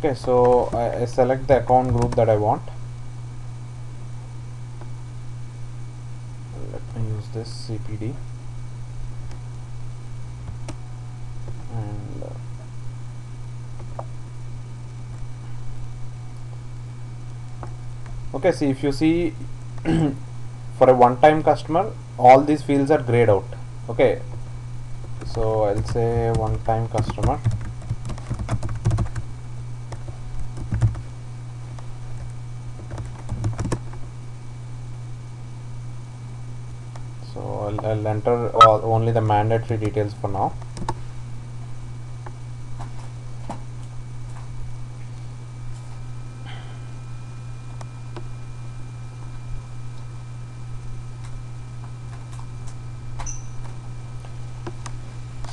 Okay, so I select the account group that I want. Let me use this CPD, and okay, see, if you see for a one-time customer, all these fields are grayed out. Okay, so I'll say one-time customer. So I'll enter only the mandatory details for now.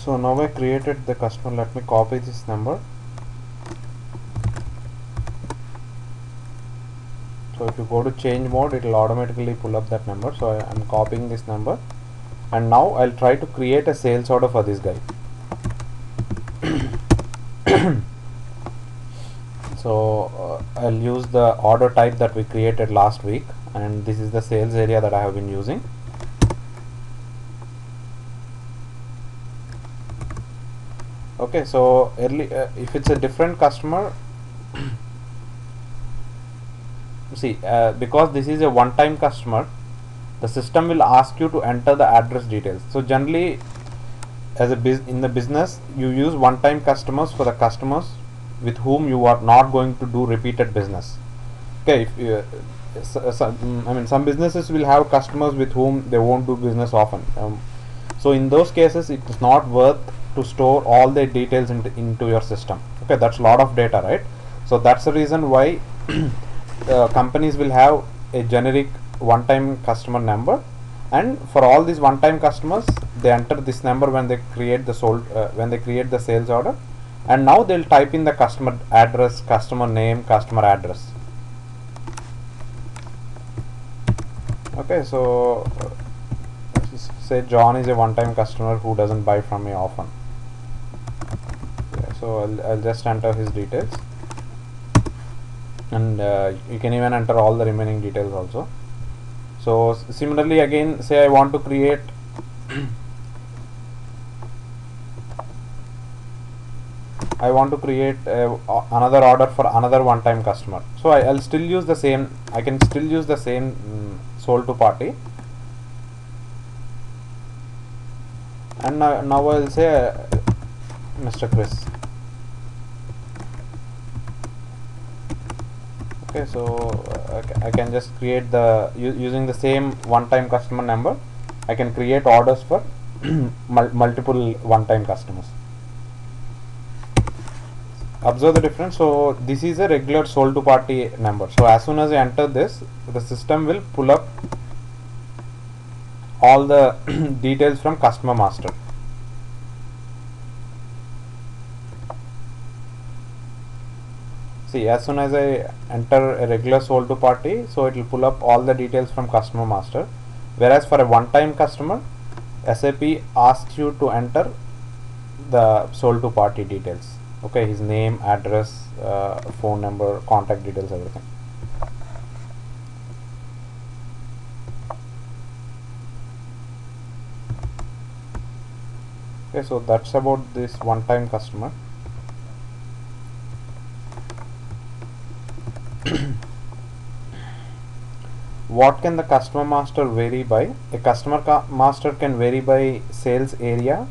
So now I created the customer. Let me copy this number. So if you go to change mode, it will automatically pull up that number. So I am copying this number, and now I'll try to create a sales order for this guy. So I'll use the order type that we created last week, and this is the sales area that I have been using. Okay, so if it's a different customer, see, because this is a one-time customer, the system will ask you to enter the address details. So generally, as in the business, you use one-time customers for the customers with whom you are not going to do repeated business. Okay, if you, I mean, some businesses will have customers with whom they won't do business often. So in those cases, it is not worth to store all the details into your system. Okay, that's a lot of data, right? So that's the reason why companies will have a generic one-time customer number, and for all these one-time customers, they enter this number when they create the sales order, and now they'll type in the customer address, customer name, customer address. Okay, so say John is a one-time customer who doesn't buy from me often. Yeah, so I'll just enter his details, and you can even enter all the remaining details also. So similarly, again, say I want to create another order for another one-time customer. So I'll still use the same. I can still use the same sold to party, and now I'll say Mr. Chris. Okay, so I can just create using the same one-time customer number. I can create orders for multiple one-time customers. Observe the difference. So this is a regular sold to party number. So as soon as I enter this, the system will pull up all the details from customer master. See, as soon as I enter a regular sold to party, so it will pull up all the details from customer master. Whereas for a one-time customer, SAP asks you to enter the sold to party details. Okay, his name, address, phone number, contact details, everything. Okay, so that's about this one-time customer. What can the customer master vary by? A customer master can vary by sales area,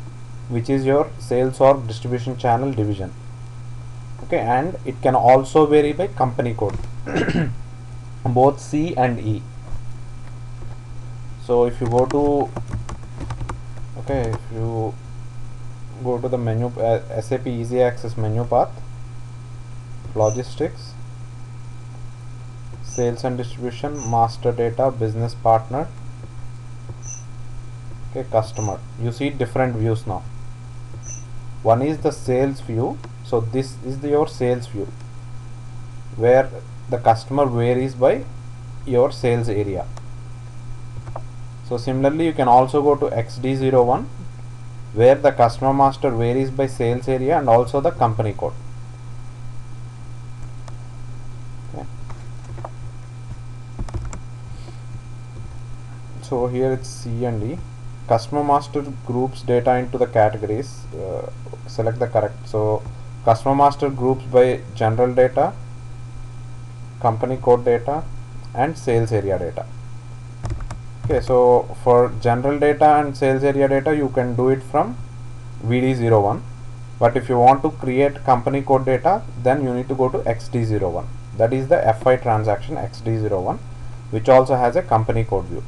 which is your sales or distribution channel division. Okay, and it can also vary by company code, both C and E. So if you go to the menu, SAP Easy Access menu path, logistics, sales and distribution, master data, business partner, okay, customer. You see different views now. One is the sales view. So this is your sales view, where the customer varies by your sales area. So similarly, you can also go to XD01, where the customer master varies by sales area and also the company code. so here it's C and E. Customer master groups data into the categories. Select the correct. So customer master groups by general data, company code data, and sales area data. Okay, so for general data and sales area data, you can do it from VD01. But if you want to create company code data, then you need to go to XD01. That is the FI transaction XD01, which also has a company code view.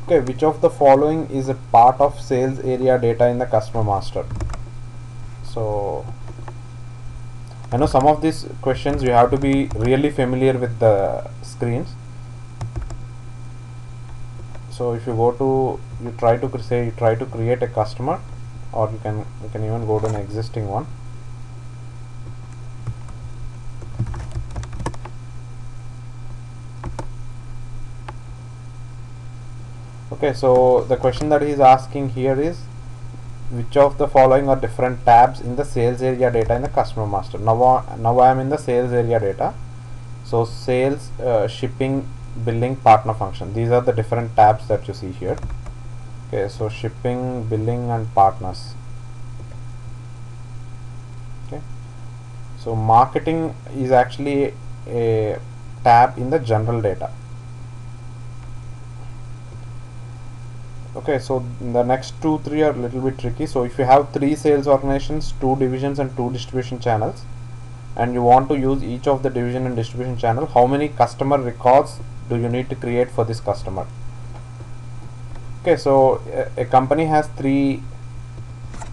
Okay, which of the following is a part of sales area data in the customer master? So I know some of these questions you have to be really familiar with the screens. So if you go to, you try to create a customer, or you can even go to an existing one. Okay, so the question that he is asking here is, which of the following are different tabs in the sales area data in the customer master? Now I am in the sales area data. So sales, shipping, billing, partner function. These are the different tabs that you see here. Okay, so shipping, billing, and partners. Okay, so marketing is actually a tab in the general data. Okay, so the next 2-3 are a little bit tricky. So if you have 3 sales organizations, 2 divisions, and 2 distribution channels, and you want to use each of the division and distribution channel, how many customer records do you need to create for this customer? Okay, so a company has 3,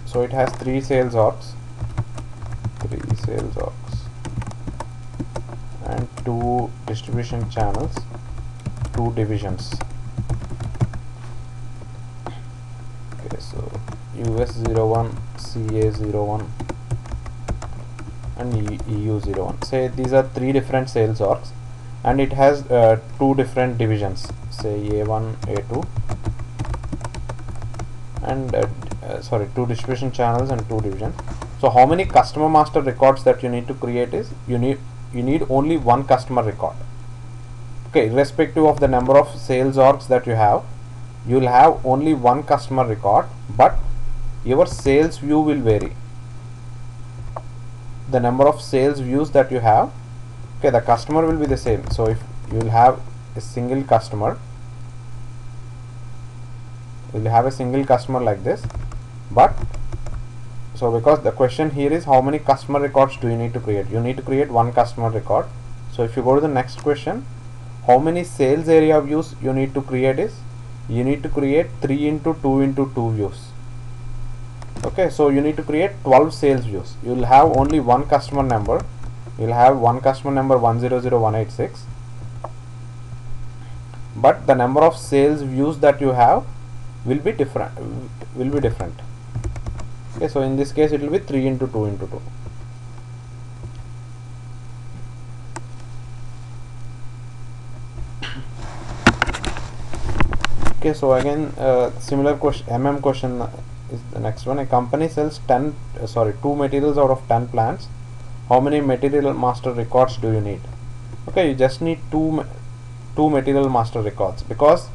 so it has 3 sales orgs, and 2 distribution channels, 2 divisions. Okay, so US01, CA01, and EU01. Say these are 3 different sales orgs, and it has 2 different divisions, say A1, A2, and 2 distribution channels and 2 divisions. So how many customer master records that you need to create is, you need only one customer record. Okay, irrespective of the number of sales orgs that you have, you will have only one customer record, but your sales view will vary. The number of sales views that you have, okay, the customer will be the same. So if you will have a single customer, like this, but so because the question here is how many customer records do you need to create, you need to create one customer record. So if you go to the next question, how many sales area views you need to create is, you need to create 3 into 2 into 2 views. Okay, so you need to create 12 sales views. You will have only one customer number. You will have one customer number 100186, but the number of sales views that you have will be different. Okay, so in this case it will be 3 into 2 into 2. Okay, so again similar question, question is the next one. A company sells 2 materials out of 10 plants. How many material master records do you need? Okay, you just need two material master records, because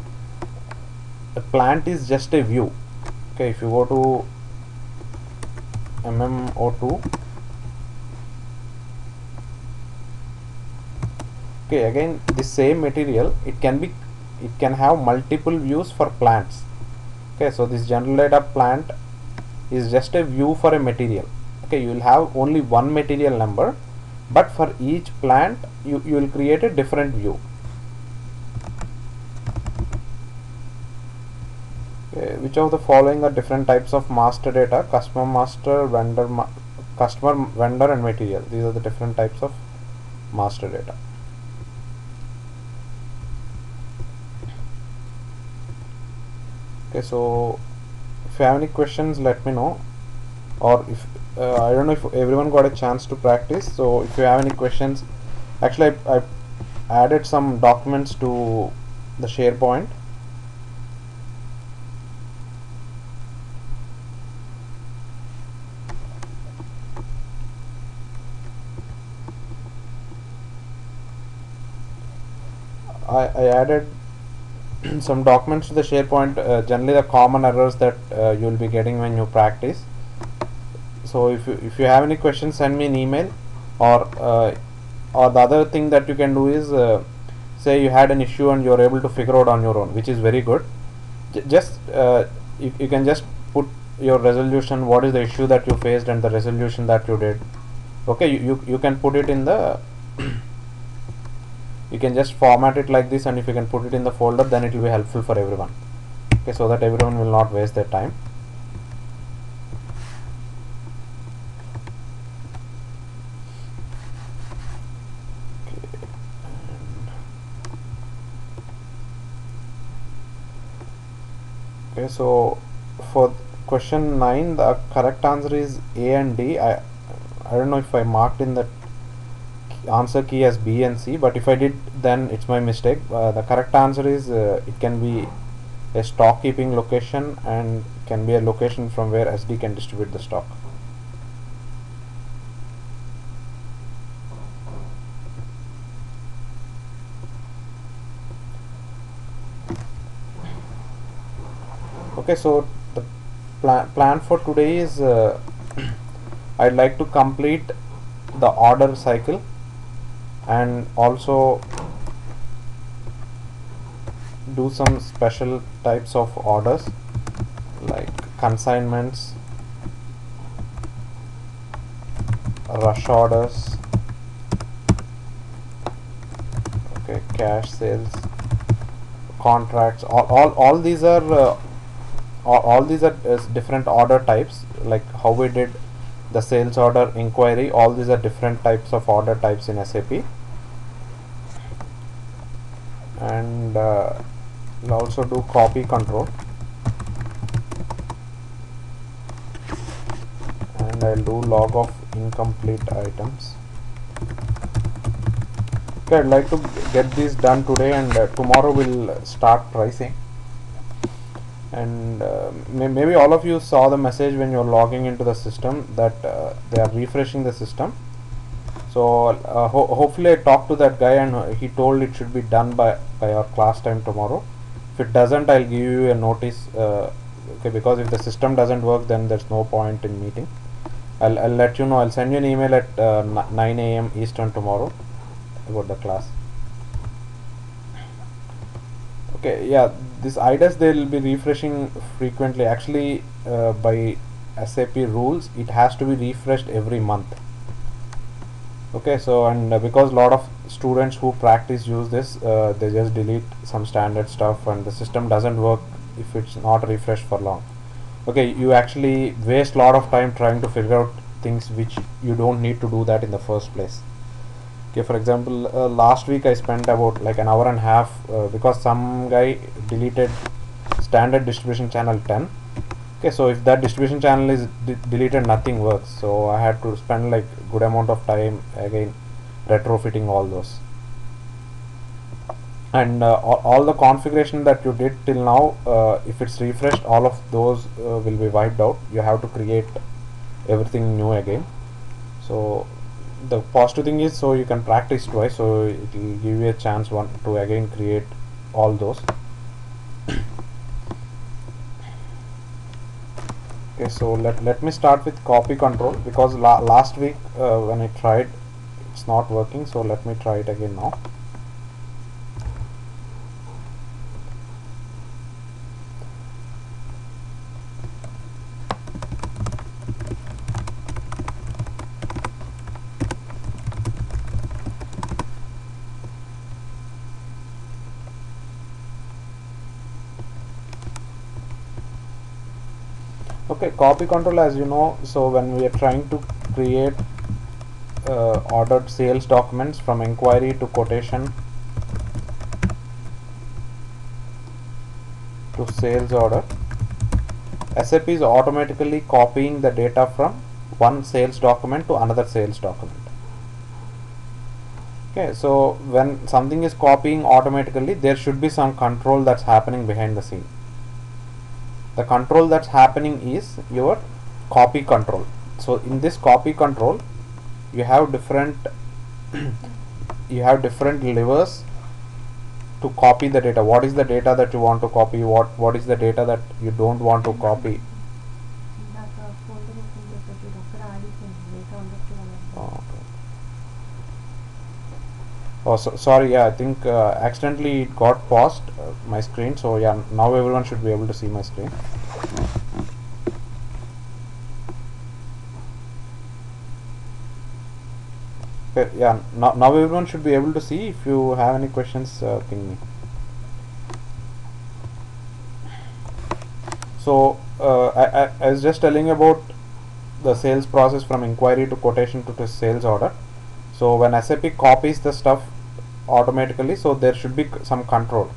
a plant is just a view. Okay, if you go to MMO2, okay, again the same material, it can have multiple views for plants. Okay, so this general data plant is just a view for a material. Okay, you will have only one material number, but for each plant you will create a different view. Okay, which of the following are different types of master data? Customer master, customer, vendor, and material. These are the different types of master data. Okay, so if you have any questions, let me know, or if I don't know if everyone got a chance to practice. So if you have any questions, actually I added some documents to the SharePoint. I added some documents to the SharePoint, generally the common errors that you will be getting when you practice. So if you have any questions, send me an email, or the other thing that you can do is, say you had an issue and you are able to figure out on your own, which is very good. Just you can just put your resolution, what is the issue that you faced and the resolution that you did. Okay, you can put it in the you can just format it like this, and if you can put it in the folder, then it will be helpful for everyone. Okay, so that everyone will not waste their time. Okay, so for question 9, the correct answer is A and D. I don't know if I marked in the answer key as B and C, but if I did, then it's my mistake. The correct answer is, it can be a stock keeping location and can be a location from where SD can distribute the stock. Okay, so the plan for today is, I'd like to complete the order cycle and also do some special types of orders like consignments, rush orders, okay, cash sales, contracts. All these are different order types, like how we did the sales order, inquiry. All these are different types of order types in SAP. And we'll also do copy control, and I'll do log of incomplete items. Okay, I'd like to get this done today, and tomorrow we'll start pricing. And maybe all of you saw the message when you're logging into the system that they are refreshing the system. So hopefully I talked to that guy, and he told it should be done by our class time tomorrow. If it doesn't, I'll give you a notice, okay, because if the system doesn't work, then there's no point in meeting. I'll let you know. I'll send you an email at 9 AM Eastern tomorrow about the class. Okay, yeah, this IDES, they will be refreshing frequently. Actually, by SAP rules, it has to be refreshed every month. Okay, so and because a lot of students who practice use this, they just delete some standard stuff, and the system doesn't work if it's not refreshed for long. Okay, you actually waste a lot of time trying to figure out things which you don't need to do that in the first place. Okay, for example, last week I spent about like an hour and a half, because some guy deleted standard distribution channel 10. Okay, so if that distribution channel is deleted, nothing works. So I had to spend like good amount of time again retrofitting all those. And all the configuration that you did till now, if it's refreshed, all of those will be wiped out. You have to create everything new again. So the positive thing is, so you can practice twice, so it will give you a chance to again create all those. Okay, so let me start with copy control, because last week when I tried, it's not working. So let me try it again now. Okay, copy control, as you know, so when we are trying to create ordered sales documents from inquiry to quotation to sales order, SAP is automatically copying the data from one sales document to another sales document. Okay, so when something is copying automatically, there should be some control that's happening behind the scene. The control that's happening is your copy control. So in this copy control, you have different levers to copy the data. What is the data that you want to copy? What is the data that you don't want to copy? Okay. Oh, sorry. Yeah, I think accidentally it got paused my screen. So yeah, now everyone should be able to see my screen. Okay, yeah, now everyone should be able to see. If you have any questions, ping me. So I was just telling about the sales process from inquiry to quotation to sales order. So when SAP copies the stuff automatically, so there should be some control.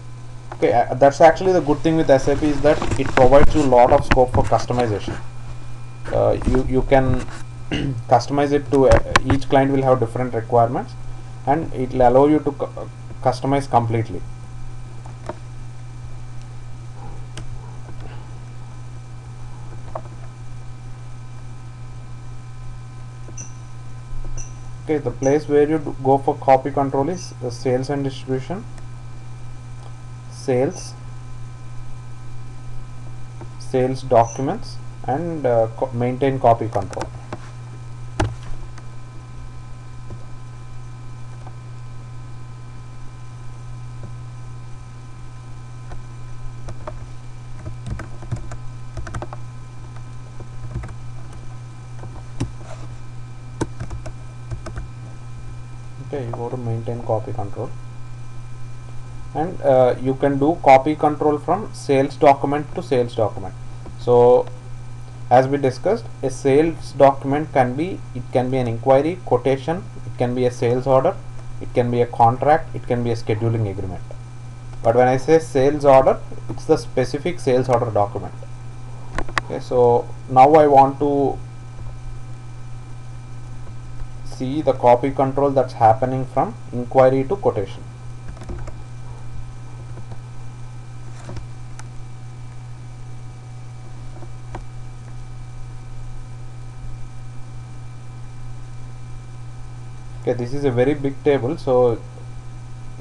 Okay, that's actually the good thing with SAP, is that it provides you a lot of scope for customization. You can customize it to each client will have different requirements, and it will allow you to customize completely. Okay, the place where you go for copy control is the sales and distribution, sales documents, and maintain copy control. Okay, you go to maintain copy control, and you can do copy control from sales document to sales document. So as we discussed, a sales document can be an inquiry, quotation, it can be a sales order, it can be a contract, it can be a scheduling agreement. But when I say sales order, it's the specific sales order document. Okay, so now I want to see the copy control that's happening from inquiry to quotation. Okay, this is a very big table, so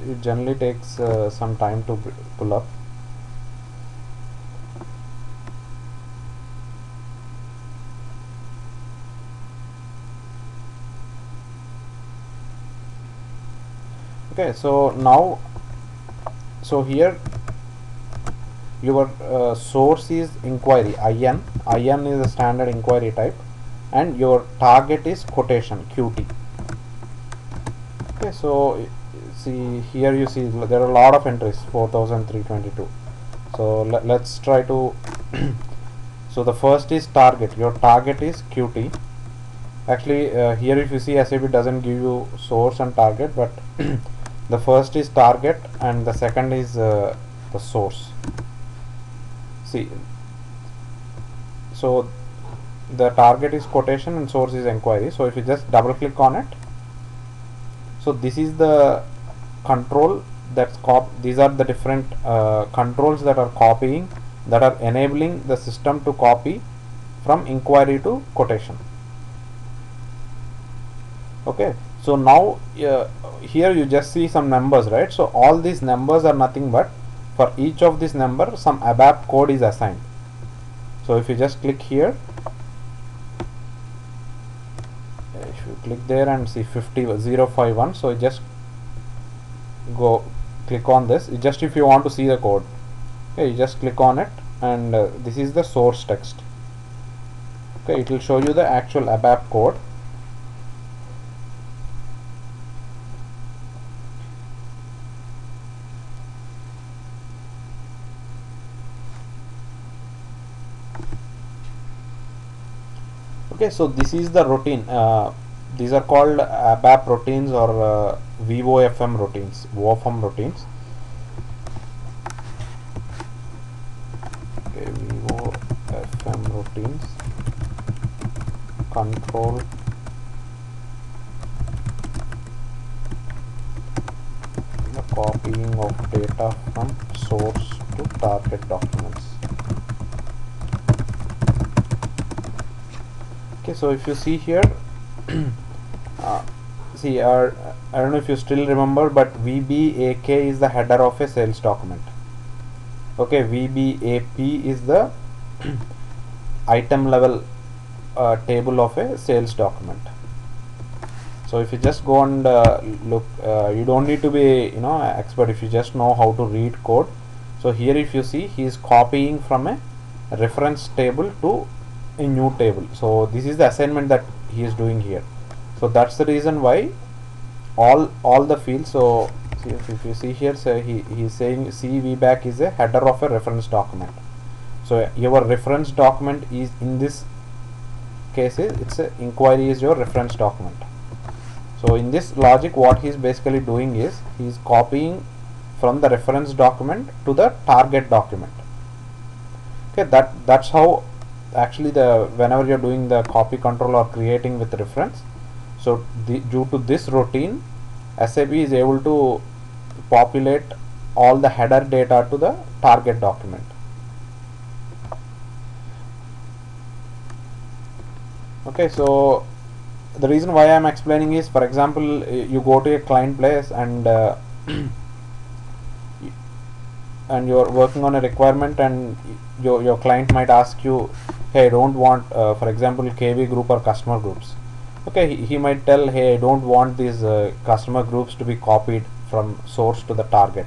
it generally takes some time to pull up. Okay, so now, so here your source is inquiry, IN is a standard inquiry type, and your target is quotation, QT. Okay, so see here, you see there are a lot of entries, 4322. So let's try to so the first is target. Your target is QT. Actually here if you see, SAP doesn't give you source and target, but the first is target and the second is the source. See, so the target is quotation and source is inquiry. So if you just double click on it, so this is the control that's these are the different controls that are copying, that are enabling the system to copy from inquiry to quotation. Okay, so now here you just see some numbers, right? So all these numbers are nothing but, for each of this number some ABAP code is assigned. So if you just click here, if you click there and see 50051, so just go click on this. Just if you want to see the code, okay, you just click on it, and this is the source text. Okay, it will show you the actual ABAP code. Okay, so this is the routine. These are called ABAP routines or VOFM routines, VOFM routines. Okay, VOFM routines, control the copying of data from source to target documents. Okay, so if you see here, see, I don't know if you still remember, but VBAK is the header of a sales document. Okay, VBAP is the item level table of a sales document. So if you just go and look, you don't need to be expert if you just know how to read code. So here if you see, he is copying from a reference table to a new table. So this is the assignment that he is doing here. So that's the reason why all the fields. So see, if you see here, so he is saying CVBAC is a header of a reference document. So your reference document is, in this case, it's a inquiry is your reference document. So in this logic, what he is basically doing is he is copying from the reference document to the target document. Okay, that's how actually whenever you're doing the copy control or creating with reference, so due to this routine, SAP is able to populate all the header data to the target document. Okay, so the reason why I am explaining is, for example, you go to a client place and and you are working on a requirement, and your client might ask you, hey, I don't want for example KV group or customer groups. Okay, he might tell, hey, I don't want these customer groups to be copied from source to the target.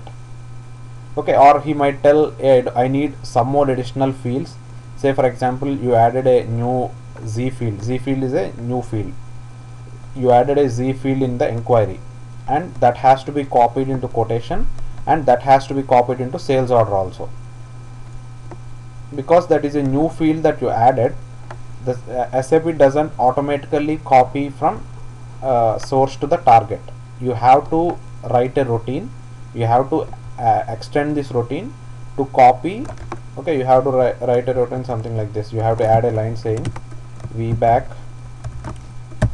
Okay, or he might tell, hey, I need some more additional fields. Say for example, you added a new Z field. Z field is a new field. You added a Z field in the inquiry, and that has to be copied into quotation, and that has to be copied into sales order also. Because that is a new field that you added, the SAP doesn't automatically copy from source to the target. You have to write a routine. You have to extend this routine to copy. Okay, you have to write a routine something like this. You have to add a line saying VBAC.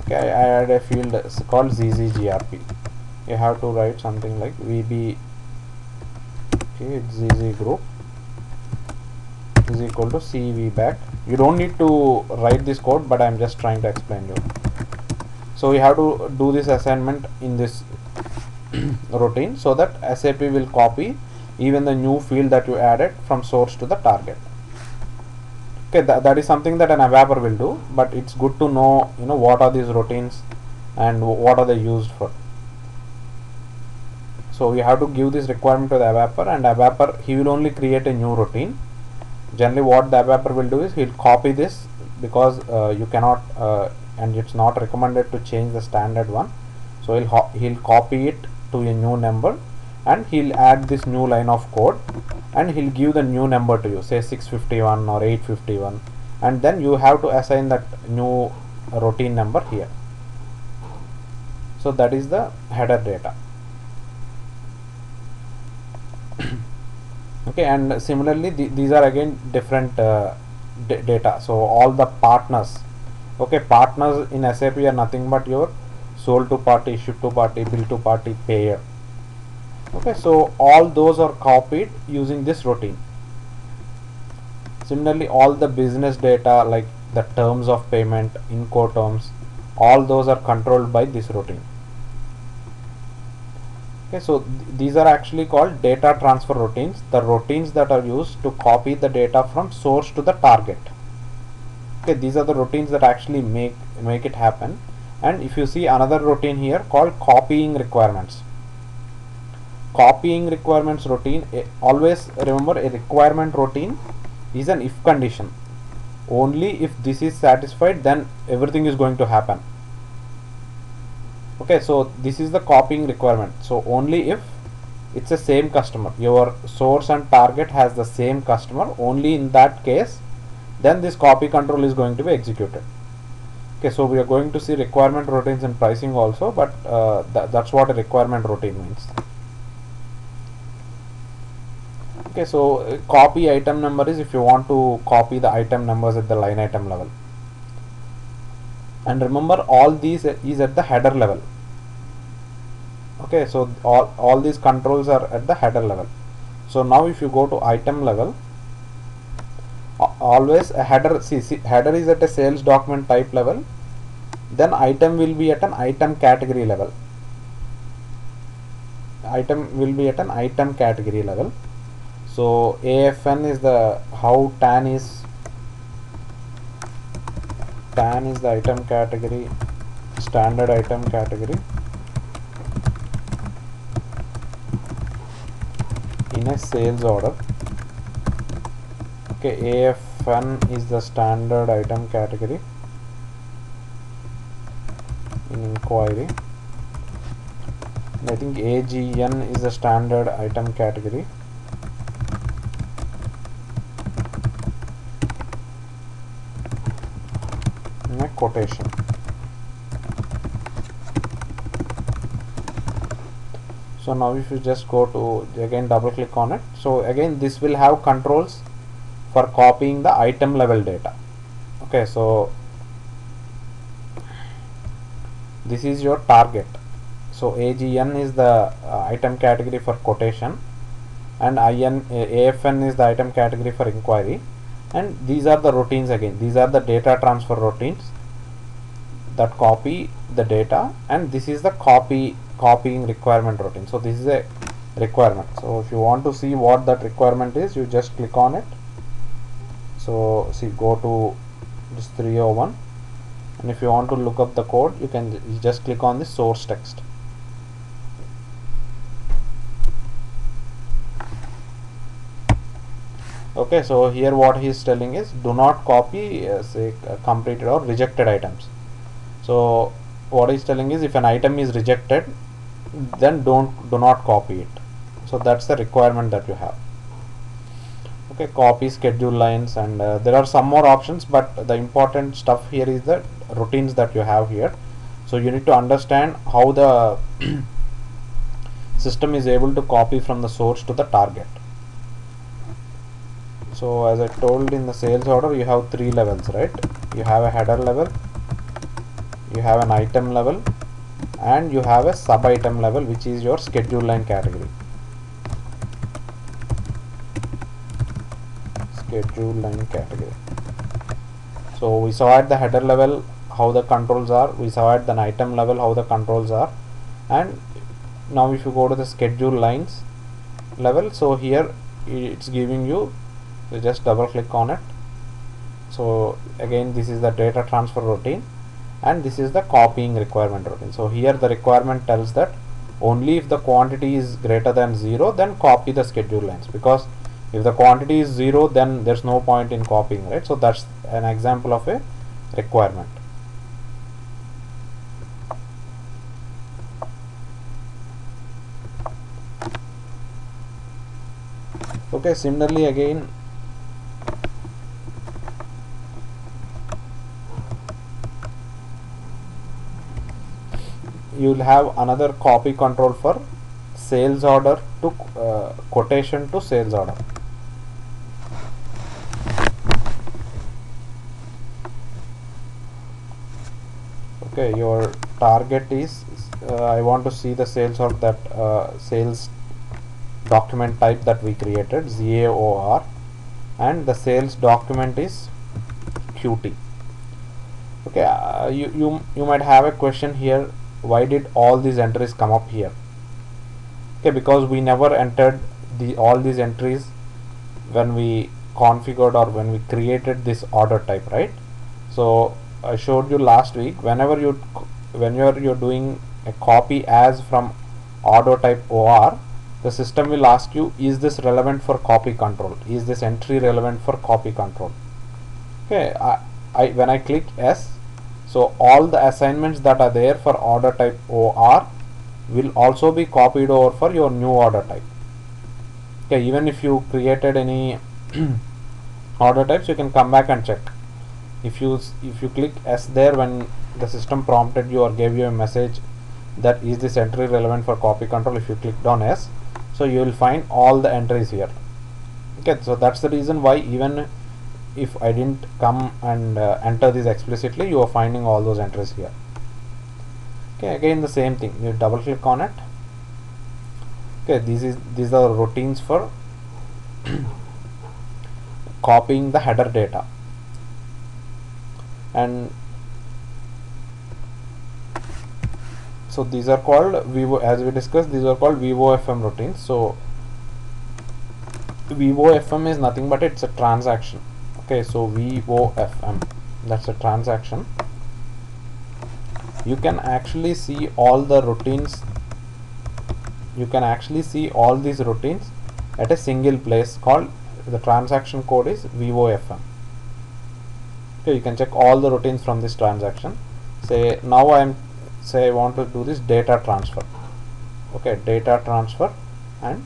Okay, I add a field called ZZGRP. You have to write something like VB. Okay, ZZ group is equal to CVBAC. You don't need to write this code, but I am just trying to explain you. So you have to do this assignment in this routine, so that SAP will copy even the new field that you added from source to the target. Okay, that is something that an ABAPer will do, but it's good to know what are these routines and what are they used for. So you have to give this requirement to the ABAPer, and ABAPer, he will only create a new routine. Generally what the ABAPer will do is he'll copy this, because you cannot and it's not recommended to change the standard one. So he'll copy it to a new number, and he'll add this new line of code, and he'll give the new number to you, say 651 or 851, and then you have to assign that new routine number here. So that is the header data. Okay, and similarly these are again different data. So all the partners, okay, partners in SAP are nothing but your sold to party, ship to party, bill to party, payer. Okay, so all those are copied using this routine. Similarly, all the business data like the terms of payment, Incoterms, all those are controlled by this routine. Okay, so these are actually called data transfer routines, the routines that are used to copy the data from source to the target. Okay, these are the routines that actually make it happen. And if you see another routine here called copying requirements. Copying requirements routine, always remember, a requirement routine is an if condition. Only if this is satisfied, then everything is going to happen. Okay, so this is the copying requirement. So only if it's the same customer, your source and target has the same customer, only in that case then this copy control is going to be executed. Okay, so we are going to see requirement routines in pricing also, but that's what a requirement routine means. Okay, so copy item number is if you want to copy the item numbers at the line item level. And remember, all these is at the header level. Okay, so all these controls are at the header level. So now if you go to item level, always a header, see header is at a sales document type level, then item will be at an item category level. Item will be at an item category level. So AFN is the how tan is the item category, standard item category in a sales order. Okay, AFN is the standard item category in inquiry. I think AGN is the standard item category in a quotation. So now if you just go to again double click on it, so again this will have controls for copying the item level data. Okay, so this is your target. So AGN is the item category for quotation, and AFN is the item category for inquiry, and these are the routines. Again, these are the data transfer routines that copy the data, and this is the copying requirement routine. So this is a requirement. So if you want to see what that requirement is, you just click on it. So see, go to this 301, and if you want to look up the code, you can just click on the source text. Okay, so here what he is telling is do not copy say completed or rejected items. So what he is telling is if an item is rejected, then do not copy it. So that's the requirement that you have. Okay, copy schedule lines, and there are some more options, but the important stuff here is the routines that you have here. So you need to understand how the system is able to copy from the source to the target. So as I told, in the sales order you have 3 levels, right? You have a header level, you have an item level, and you have a sub item level, which is your schedule line category. Schedule line category. So we saw at the header level how the controls are, we saw at the item level how the controls are, and now if you go to the schedule lines level, so here it's giving you, you just double click on it. So again this is the data transfer routine, and this is the copying requirement routine. So here the requirement tells that only if the quantity is greater than 0, then copy the schedule lines, because if the quantity is 0, then there's no point in copying, right? So that's an example of a requirement. Okay, similarly again you will have another copy control for sales order to quotation to sales order. Okay, your target is I want to see the sales order, that sales document type that we created, ZAOR, and the sales document is QT. Okay, you might have a question here, why did all these entries come up here? Okay, because we never entered all these entries when we configured or when we created this order type, right? So I showed you last week, whenever you're doing a copy as from order type OR, the system will ask you, is this relevant for copy control? Is this entry relevant for copy control? Okay, when I click yes, so all the assignments that are there for order type OR will also be copied over for your new order type. Okay, even if you created any order types, you can come back and check. If you click S there when the system prompted you or gave you a message that is this entry relevant for copy control, if you clicked on S, so you will find all the entries here. Okay, so that's the reason why even if I didn't come and enter this explicitly, you are finding all those entries here. Okay, again the same thing, you double click on it. Okay, these are routines for copying the header data, and So these are called as we discussed, these are called VOFM routines. So VOFM is nothing but it's a transaction. Okay, so VOFM, that's a transaction. You can actually see all the routines, you can actually see all these routines at a single place called, the transaction code is VOFM. Okay, you can check all the routines from this transaction. Say now I want to do this data transfer. Okay, data transfer and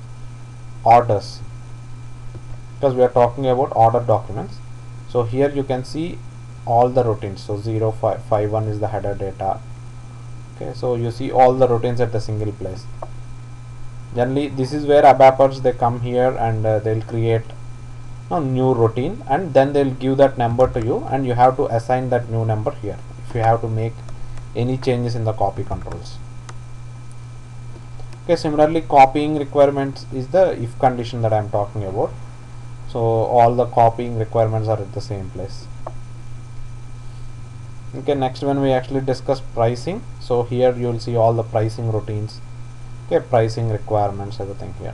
orders, because we are talking about order documents. So here you can see all the routines. So 0551 is the header data. Okay, so you see all the routines at the single place. Generally this is where ABAPers, they come here and they'll create a new routine, and then they'll give that number to you, and you have to assign that new number here if you have to make any changes in the copy controls. Okay, similarly copying requirements is the if condition that I am talking about. So all the copying requirements are at the same place. Okay, next when we actually discuss pricing, so here you will see all the pricing routines. Okay, pricing requirements, everything here.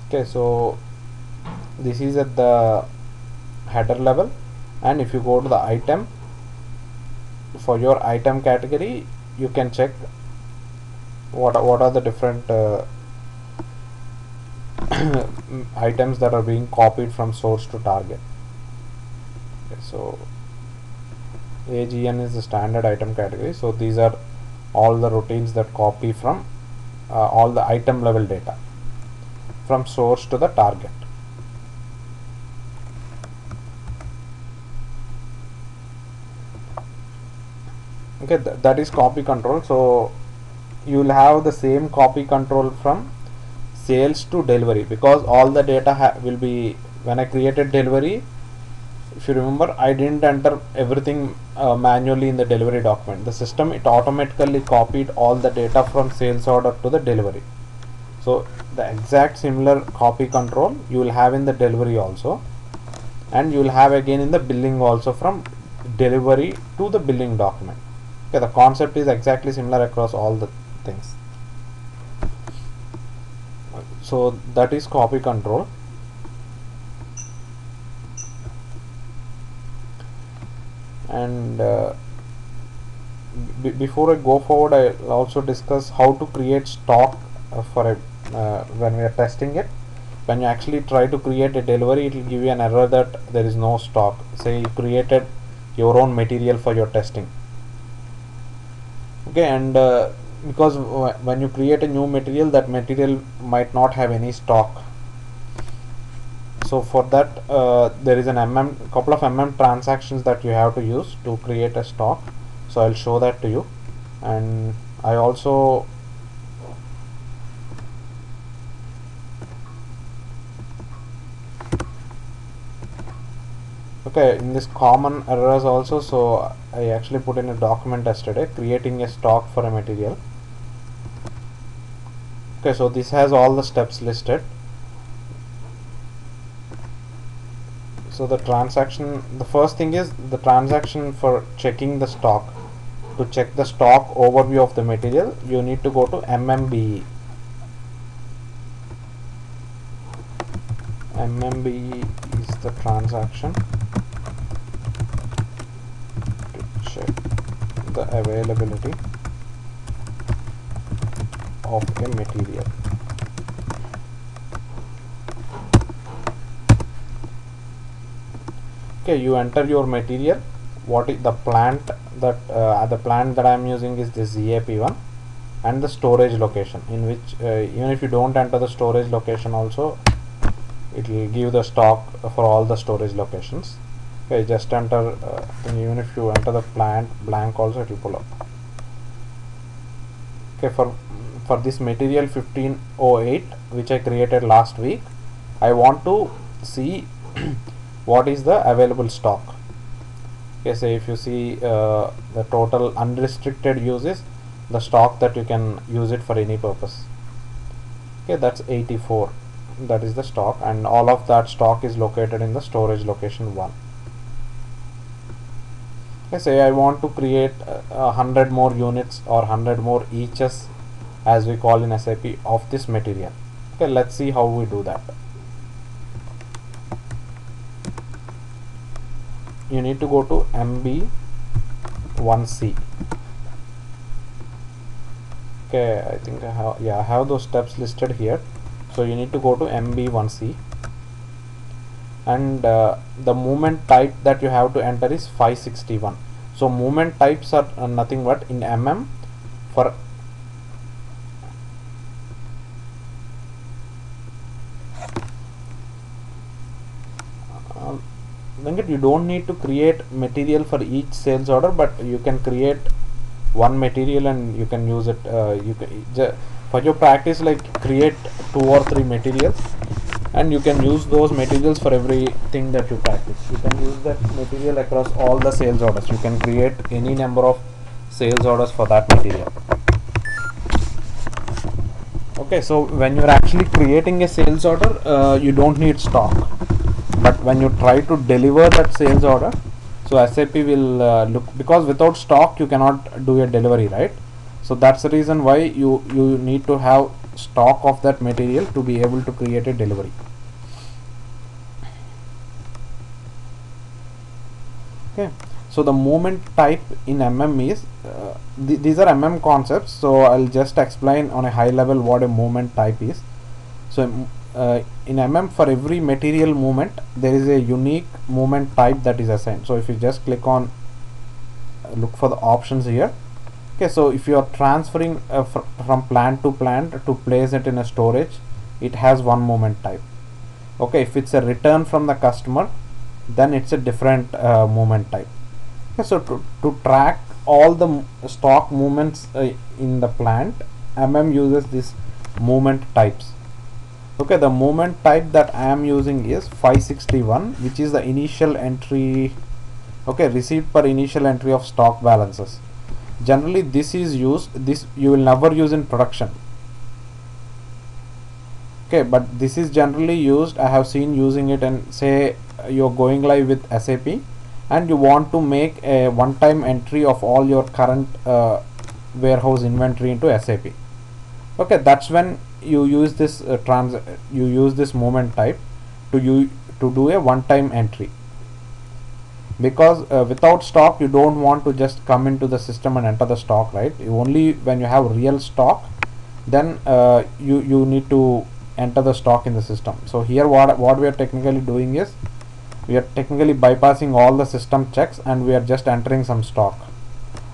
Okay, so this is at the header level, and if you go to the item, for your item category you can check what are the different items that are being copied from source to target. Okay, so AGN is the standard item category. So these are all the routines that copy from all the item level data from source to the target. Okay, that is copy control. So you will have the same copy control from sales to delivery, because all the data will be, when I created delivery, if you remember, I didn't enter everything manually in the delivery document. The system, it automatically copied all the data from sales order to the delivery. So the exact similar copy control you will have in the delivery also, and you will have again in the billing also, from delivery to the billing document. Okay, the concept is exactly similar across all the things. So that is copy control. And before I go forward, I will also discuss how to create stock for a when we are testing it. When you actually try to create a delivery, it will give you an error that there is no stock. Say you created your own material for your testing. Okay, and because when you create a new material, that material might not have any stock. So for that there is an couple of transactions that you have to use to create a stock. So I'll show that to you. And I also okay, in this common errors also, so I actually put in a document yesterday, creating a stock for a material. Okay, so this has all the steps listed. So the transaction, the first thing is the transaction for checking the stock. To check the stock overview of the material, you need to go to MMBE. MMBE is the transaction to check the availability of a material. Okay, you enter your material. What is the plant that I am using is this ZAP1, and the storage location, in which even if you don't enter the storage location also, it will give the stock for all the storage locations. Okay, just enter and even if you enter the plant blank also, it will pull up. Okay, for this material 1508 which I created last week, I want to see what is the available stock. Okay, so if you see the total unrestricted use is the stock that you can use it for any purpose. Okay, that's 84. That is the stock, and all of that stock is located in the storage location 1. Okay, say I want to create 100 more units or 100 more eaches, as we call in SAP, of this material. Okay, let's see how we do that. You need to go to MB1C. Okay, I think I have those steps listed here. So you need to go to MB1C, and the movement type that you have to enter is 561. So movement types are nothing but in for Venkat, you don't need to create material for each sales order, but you can create one material and you can use it. For your practice, like, create 2 or 3 materials, and you can use those materials for everything that you practice. You can use that material across all the sales orders. You can create any number of sales orders for that material. Okay, so when you're actually creating a sales order, you don't need stock, but when you try to deliver that sales order, so SAP will look, because without stock you cannot do a delivery, right? So that's the reason why you need to have stock of that material to be able to create a delivery. Okay, so the movement type in is these are concepts, so I'll just explain on a high level what a movement type is. So in for every material movement there is a unique movement type that is assigned. So if you just click on look for the options here. Okay, so if you are transferring from plant to plant to place it in a storage, it has one movement type. Okay, if it's a return from the customer, then it's a different movement type. Okay, so to track all the stock movements in the plant, uses this movement types. Okay, the movement type that I am using is 561, which is the initial entry. Okay, receipt per initial entry of stock balances. Generally this is used, this you will never use in production. Okay, but this is generally used, I have seen using it, and say you're going live with SAP and you want to make a one-time entry of all your current warehouse inventory into SAP. Okay, that's when you use this this movement type to do a one-time entry, because without stock you don't want to just come into the system and enter the stock, right? Only when you have real stock, then you need to enter the stock in the system. So here what we are technically doing is we are technically bypassing all the system checks and we are just entering some stock.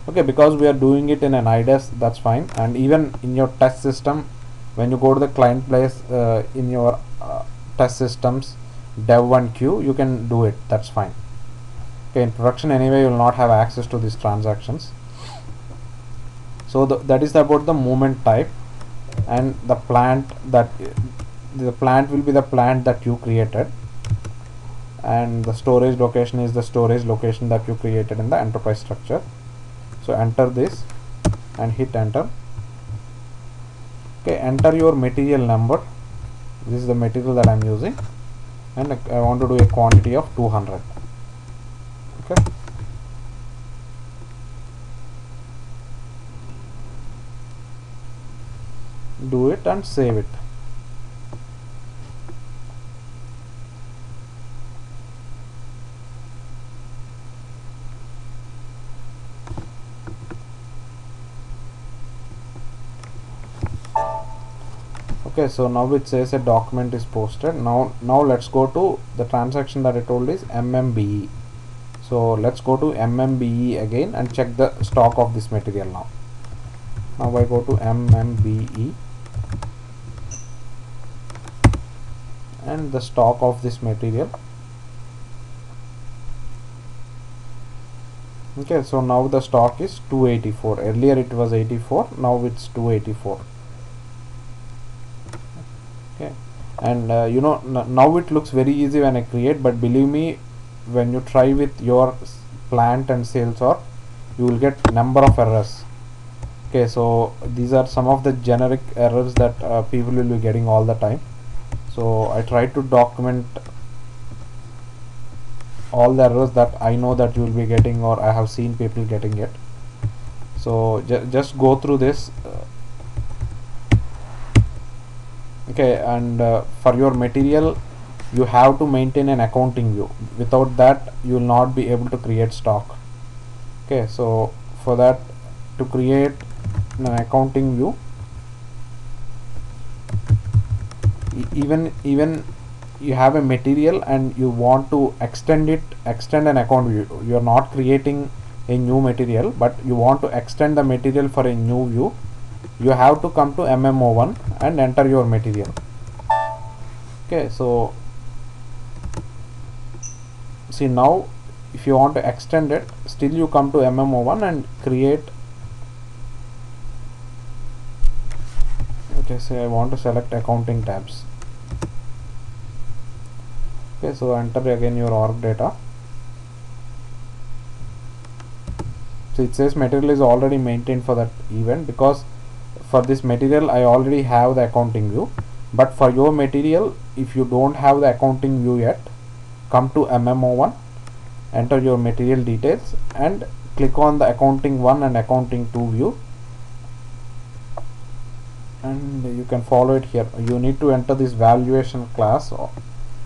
Okay, because we are doing it in an IDES, that's fine. And even in your test system, when you go to the client place in your test systems dev and queue, you can do it, that's fine. Okay, in production anyway you will not have access to these transactions. So that is about the movement type, and the plant will be the plant that you created, and the storage location is the storage location that you created in the enterprise structure. So enter this and hit enter. Okay, enter your material number. This is the material that I am using, and I want to do a quantity of 200. Okay, do it and save it. Okay, so now it says a document is posted. Now let's go to the transaction that I told is MMBE. So let's go to MMBE again and check the stock of this material. Now I go to MMBE and the stock of this material. Okay, so now the stock is 284. Earlier it was 84, now it's 284. Okay, and now it looks very easy when I create, but believe me, when you try with your plant and sales, or you will get number of errors. Okay, so these are some of the generic errors that people will be getting all the time. So I try to document all the errors that I know that you will be getting or I have seen people getting it. So just go through this. Okay, and for your material you have to maintain an accounting view. Without that you will not be able to create stock. Okay, so for that, to create an accounting view, even you have a material and you want to extend an account view, you are not creating a new material but you want to extend the material for a new view, you have to come to MMO1 and enter your material. Okay, so see, now if you want to extend it, still you come to MMO1 and create. Okay, say I want to select accounting tabs. Okay, so enter again your org data. So it says material is already maintained for that event, because for this material I already have the accounting view. But for your material, if you don't have the accounting view yet, come to MMO1, enter your material details and click on the accounting 1 and accounting 2 view, and you can follow it here. You need to enter this valuation class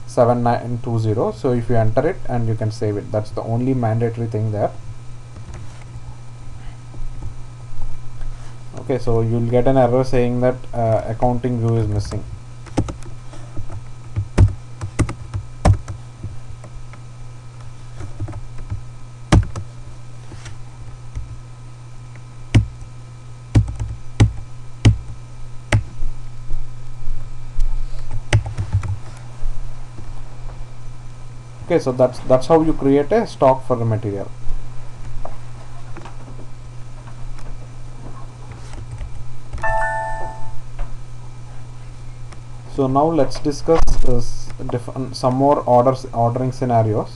7920. so if you enter it, and you can save it, that's the only mandatory thing there. Okay, so you'll get an error saying that accounting view is missing. Okay, so that's how you create a stock for the material. So now let's discuss some more ordering scenarios.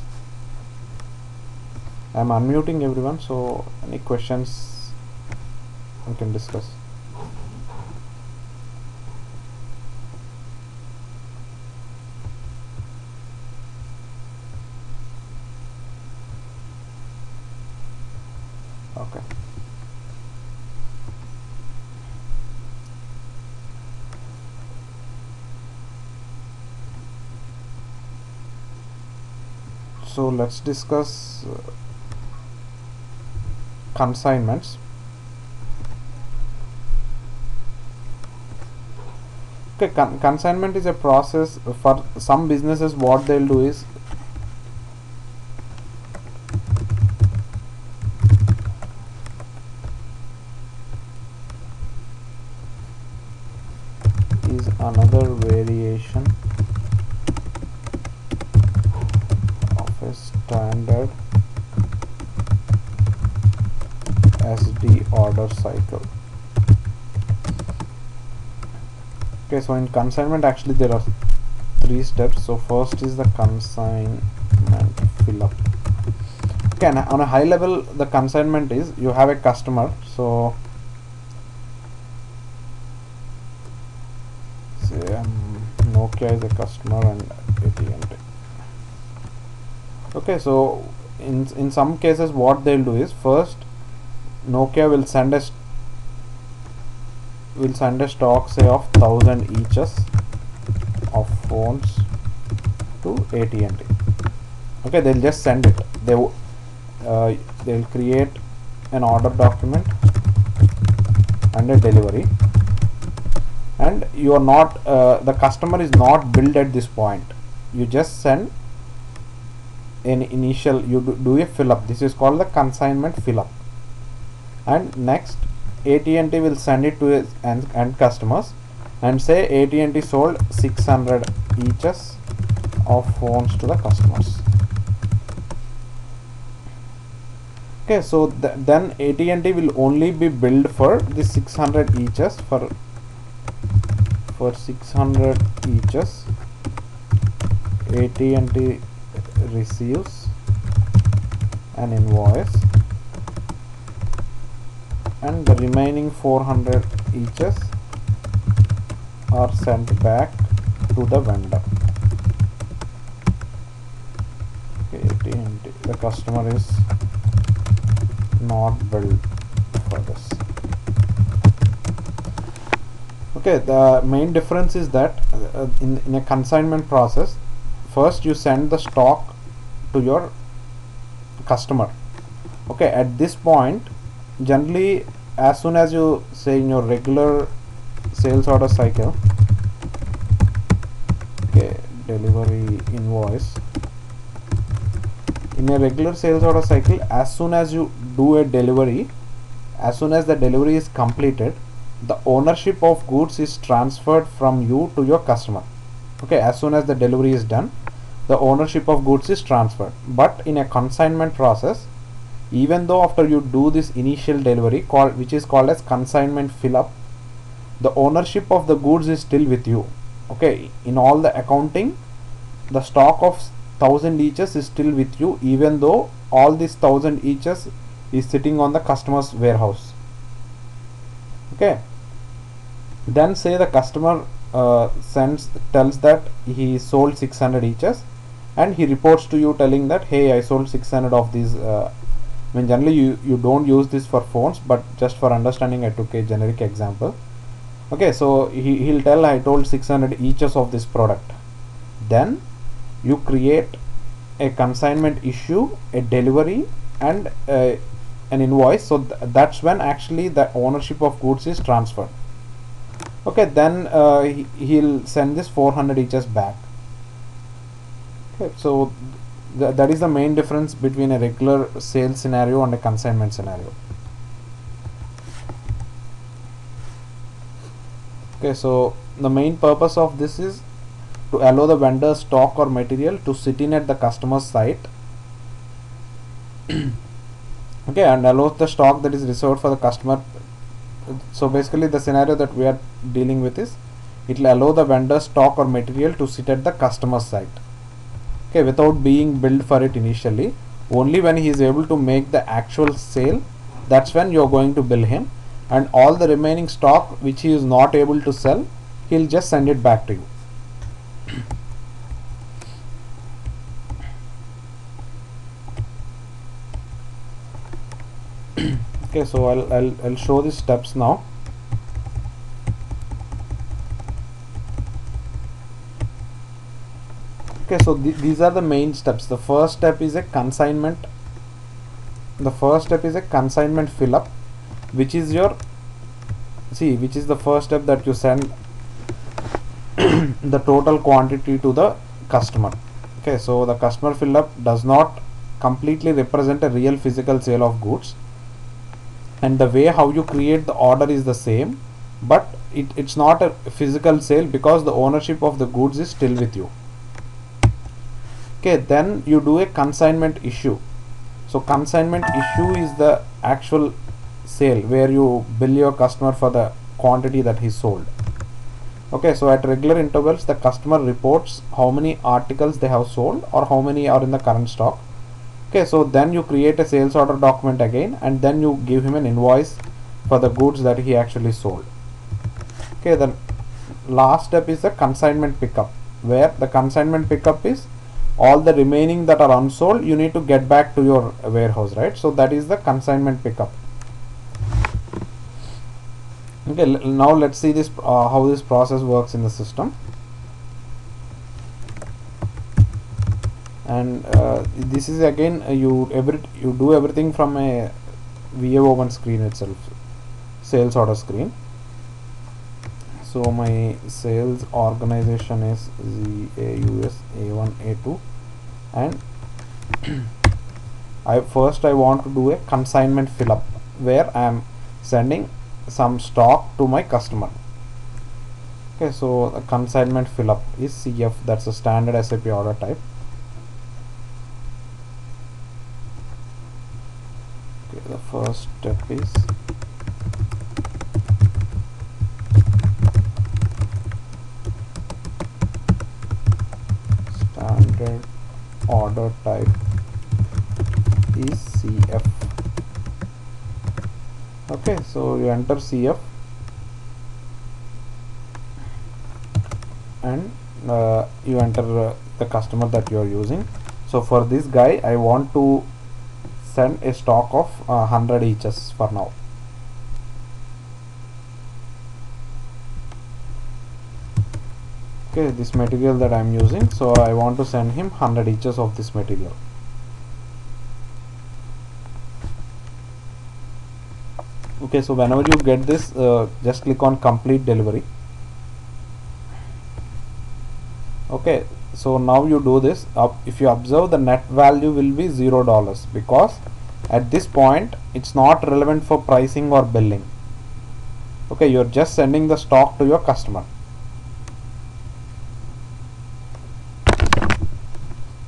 I'm unmuting everyone, so any questions we can discuss. Okay. So let's discuss consignments. Okay, consignment is a process. For some businesses, what they'll do is another variation of a standard SD order cycle. Okay, so in consignment actually there are 3 steps. So first is the consignment fill up. Okay, on a high level, the consignment is, you have a customer. So say Nokia is a customer and AT&T. Okay, so in some cases what they'll do is, first Nokia will send a stock, say, of 1000 eaches of phones to AT&T. Okay, they'll just send it. They'll create an order document and a delivery, and you are not the customer is not billed at this point. You just send an initial, you do a fill up. This is called the consignment fill up, and next AT&T will send it to its end customers and say AT&T sold 600 eaches of phones to the customers. Okay, so then AT&T will only be billed for the 600 eaches. For 600 eaches, AT&T receives an invoice and the remaining 400 eaches are sent back to the vendor. Okay, the customer is not billed for this. Okay, the main difference is that in a consignment process, first you send the stock to your customer. Okay, at this point, generally as soon as you say in your regular sales order cycle, okay, delivery invoice, in a regular sales order cycle, as soon as you do a delivery, as soon as the delivery is completed, the ownership of goods is transferred from you to your customer. Okay, as soon as the delivery is done, the ownership of goods is transferred. But in a consignment process, even though after you do this initial delivery which is called as consignment fill up, the ownership of the goods is still with you. Okay, in all the accounting, the stock of 1000 eaches is still with you, even though all these 1000 eaches is sitting on the customer's warehouse. Okay, then say the customer tells that he sold 600 eaches, and he reports to you telling that, hey, I sold 600 of these. I mean, generally you don't use this for phones, but just for understanding I took a generic example. Okay, so he'll tell, I told 600 eaches of this product. Then you create a consignment issue, a delivery, and an invoice. So that's when actually the ownership of goods is transferred. Okay, then he'll send this 400 eaches back. Okay, so that is the main difference between a regular sales scenario and a consignment scenario. Okay, so the main purpose of this is to allow the vendor's stock or material to sit in at the customer's site. Okay, and allows the stock that is reserved for the customer. So basically the scenario that we are dealing with is, it will allow the vendor's stock or material to sit at the customer's site, okay, without being billed for it initially. Only when he is able to make the actual sale, that's when you are going to bill him, and all the remaining stock which he is not able to sell, he'll just send it back to you. Okay, so I'll show the steps now. Okay, so these are the main steps. The first step is a consignment. The first step is a consignment fill up, which is the first step that you send the total quantity to the customer. Okay, so the customer fill up does not completely represent a real physical sale of goods, and the way how you create the order is the same, but it's not a physical sale because the ownership of the goods is still with you. Okay, then you do a consignment issue. So consignment issue is the actual sale where you bill your customer for the quantity that he sold. Okay, so at regular intervals the customer reports how many articles they have sold or how many are in the current stock. Okay, so then you create a sales order document again, and then you give him an invoice for the goods that he actually sold. Okay, the last step is the consignment pickup, where the consignment pickup is all the remaining that are unsold you need to get back to your warehouse, right? So that is the consignment pickup. Okay, now let's see this how this process works in the system. And this is again you do everything from a VOFM screen itself, sales order screen. So my sales organization is ZAUS A1 A2, and I want to do a consignment fill up where I am sending some stock to my customer. Okay, so the consignment fill up is CF, that's a standard SAP order type. Okay, the first step is standard order type is CF. Okay, so you enter CF and you enter the customer that you are using. So for this guy I want to send a stock of 100 eaches for now. Okay, this material that I am using, so I want to send him 100 eaches of this material. Okay, so whenever you get this, just click on complete delivery. Okay, so now you do this. If you observe, the net value will be $0 because at this point it's not relevant for pricing or billing. Okay, you're just sending the stock to your customer.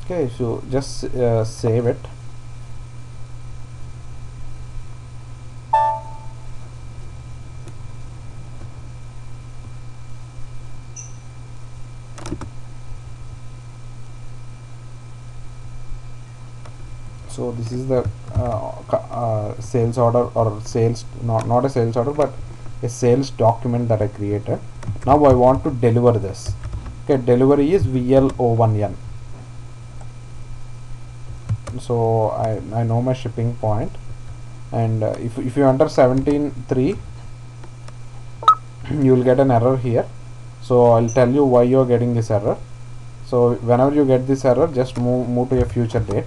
Okay, so just save it. So this is the sales order, or sales, not a sales order but a sales document that I created. Now I want to deliver this. Okay, delivery is VLO1N. So I know my shipping point, and if you enter 17.3 you will get an error here. So I'll tell you why you're getting this error. So whenever you get this error, just move to a future date.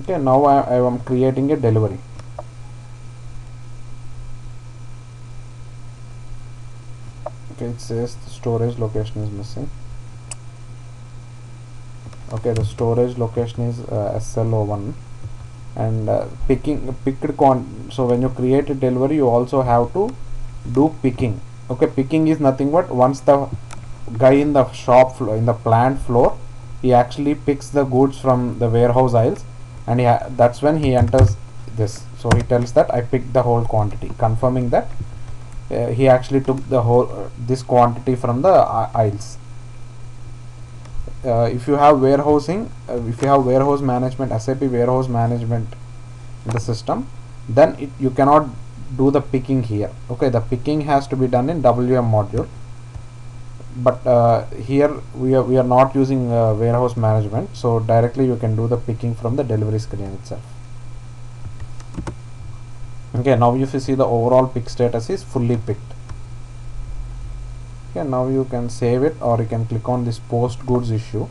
Okay, now I am creating a delivery. Okay, it says the storage location is missing. Okay, the storage location is SLO1, and so when you create a delivery you also have to do picking. Okay, picking is nothing but once the guy in the shop floor, in the plant floor, he actually picks the goods from the warehouse aisles, and that's when he enters this. So he tells that I picked the whole quantity, confirming that he actually took the whole this quantity from the aisles. If you have warehousing, if you have warehouse management, SAP warehouse management in the system, then you cannot do the picking here. Okay, the picking has to be done in WM module, but here we are not using warehouse management, so directly you can do the picking from the delivery screen itself. Okay, now if you see, the overall pick status is fully picked. Okay, now you can save it, or you can click on this post goods issue.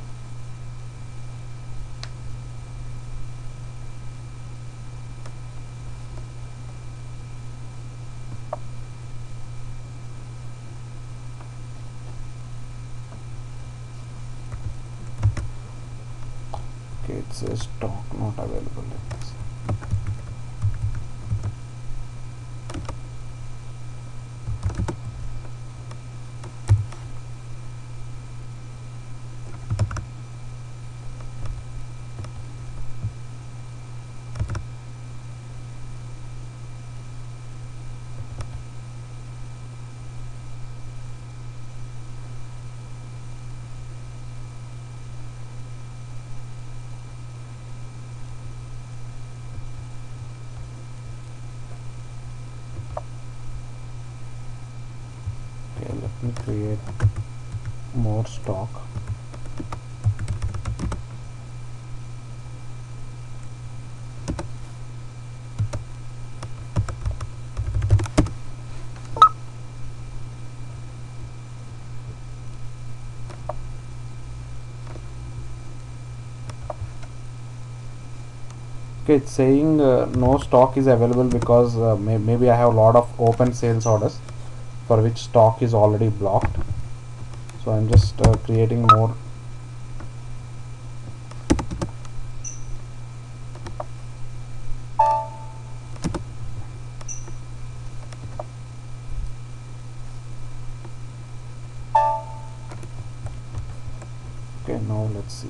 Okay, it says stock not available. Let me see. Okay, let me create more stock. Okay, it's saying no stock is available because maybe I have a lot of open sales orders for which stock is already blocked. So I'm just creating more. Okay, now let's see.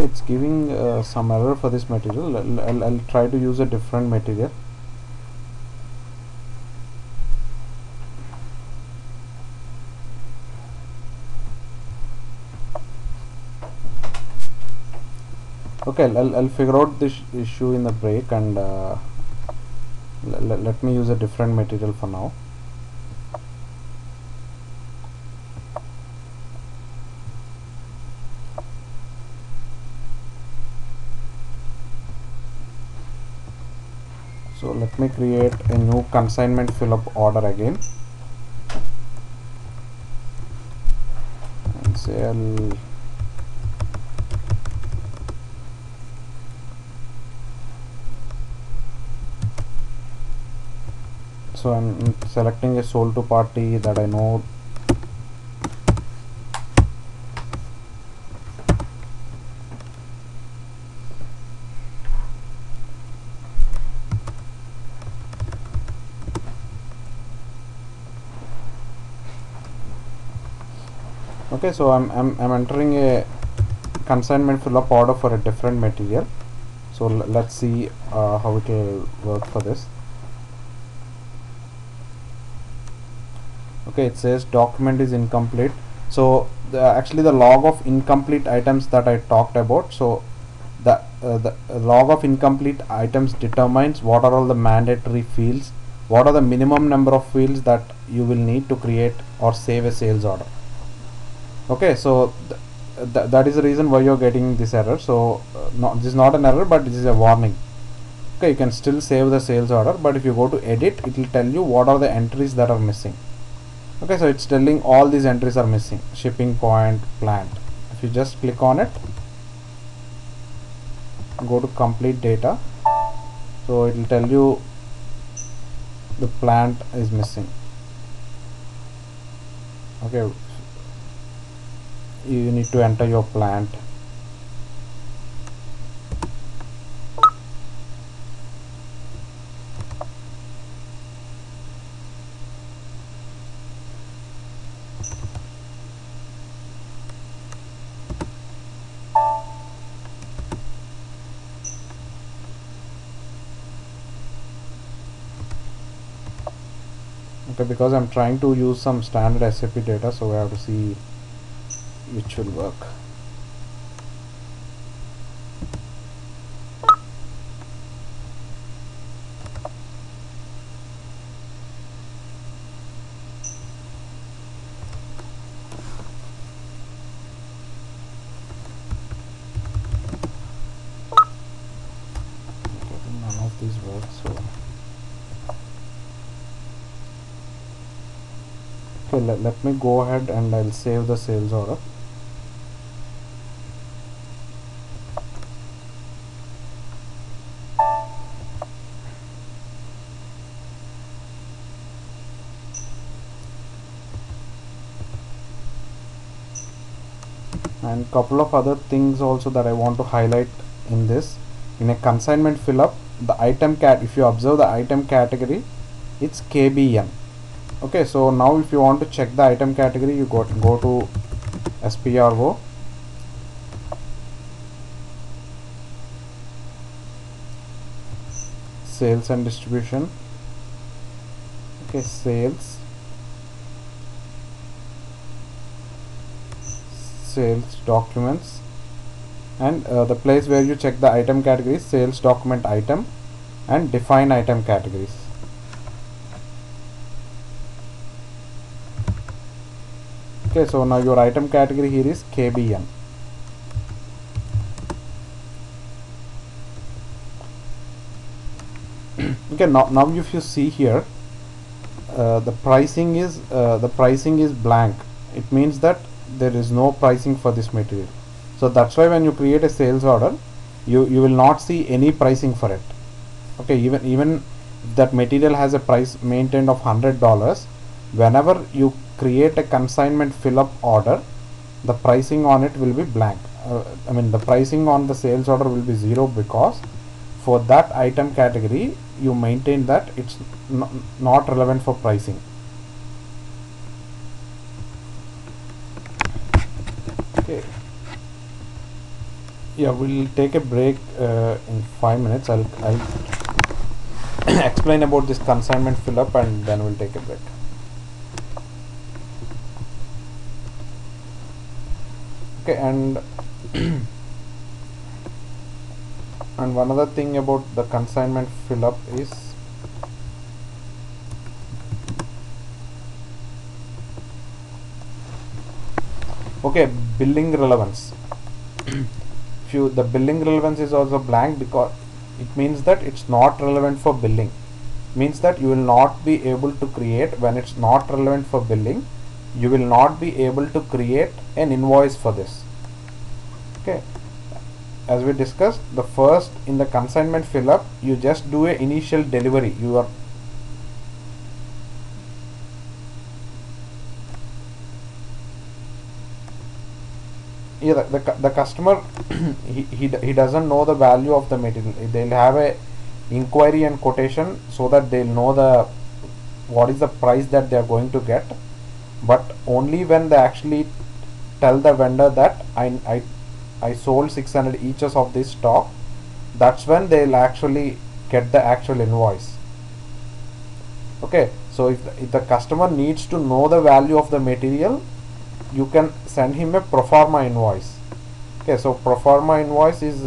it's giving some error for this material. I'll try to use a different material. Okay, I'll figure out this issue in the break, and let me use a different material for now. So let me create a new consignment fill up order again, and say I'm selecting a sold to party that I know. Okay, so I'm entering a consignment fill up order for a different material. So let's see how it will work for this. Okay, it says document is incomplete. So actually the log of incomplete items that I talked about, so the log of incomplete items determines what are all the mandatory fields, what are the minimum number of fields that you will need to create or save a sales order. Okay, so that is the reason why you're getting this error. So this is not an error, but this is a warning. Okay, you can still save the sales order, but if you go to edit, it will tell you what are the entries that are missing. Okay, so it's telling all these entries are missing: shipping point, plant. If you just click on it, go to complete data, so it will tell you the plant is missing. Okay, you need to enter your plant. Okay, because I'm trying to use some standard SAP data, so we have to see which will work. Okay, none of these work, so okay, let me go ahead and I'll save the sales order. And couple of other things also that I want to highlight in this. In a consignment fill up, the item if you observe the item category, it's KBN. Okay, so now if you want to check the item category, you go to SPRO, sales and distribution. Okay, sales documents, and the place where you check the item categories, sales document item, and define item categories. Okay, so now your item category here is KBN. Okay, now if you see here, the pricing is blank. It means that there is no pricing for this material. So that's why when you create a sales order, you will not see any pricing for it. Okay, even if that material has a price maintained of $100, whenever you create a consignment fill up order, the pricing on it will be blank. I mean, the pricing on the sales order will be 0, because for that item category you maintain that it's not relevant for pricing. Okay, Yeah, we'll take a break in 5 minutes. I'll explain about this consignment fill up, and then we'll take a break. Okay, and and one other thing about the consignment fill up is okay, billing relevance. If the billing relevance is also blank, because it means that it's not relevant for billing, means that you will not be able to create, when it's not relevant for billing, you will not be able to create an invoice for this. Okay, as we discussed, the first in the consignment fill up, you just do a initial delivery. You are the customer he doesn't know the value of the material. They'll have a inquiry and quotation, so that they'll know what is the price that they are going to get, but only when they actually tell the vendor that I sold 600 eaches of this stock, that's when they'll actually get the actual invoice. Okay, so if the customer needs to know the value of the material, you can send him a Proforma invoice. Okay, so Proforma invoice is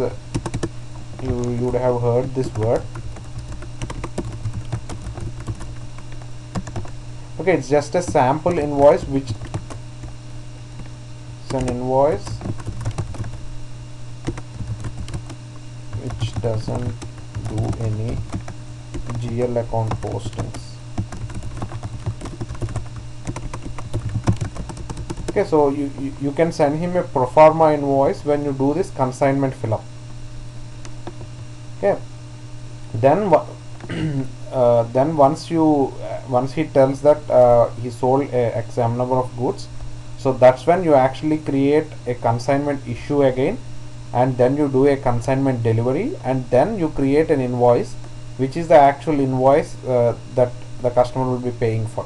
you would have heard this word. Okay, it's just a sample invoice, which is an invoice which doesn't do any GL account postings. Okay, so you can send him a Proforma invoice when you do this consignment fill up. Okay, then then once he tells that he sold a X number of goods, so that's when you actually create a consignment issue again, and then you do a consignment delivery, and then you create an invoice, which is the actual invoice that the customer will be paying for.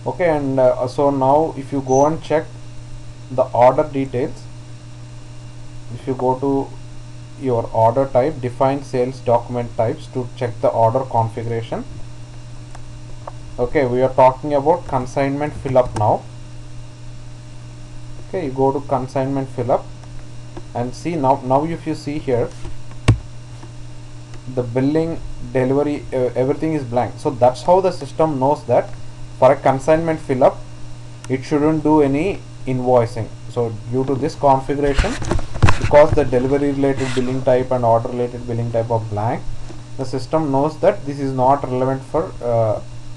Okay, and so now if you go and check the order details, if you go to your order type, define sales document types to check the order configuration. Okay, we are talking about consignment fill up now. Okay, you go to consignment fill up and see now if you see here, the billing, delivery, everything is blank. So that's how the system knows that for a consignment fill up, it shouldn't do any invoicing. So due to this configuration, because the delivery related billing type and order related billing type are blank, the system knows that this is not relevant for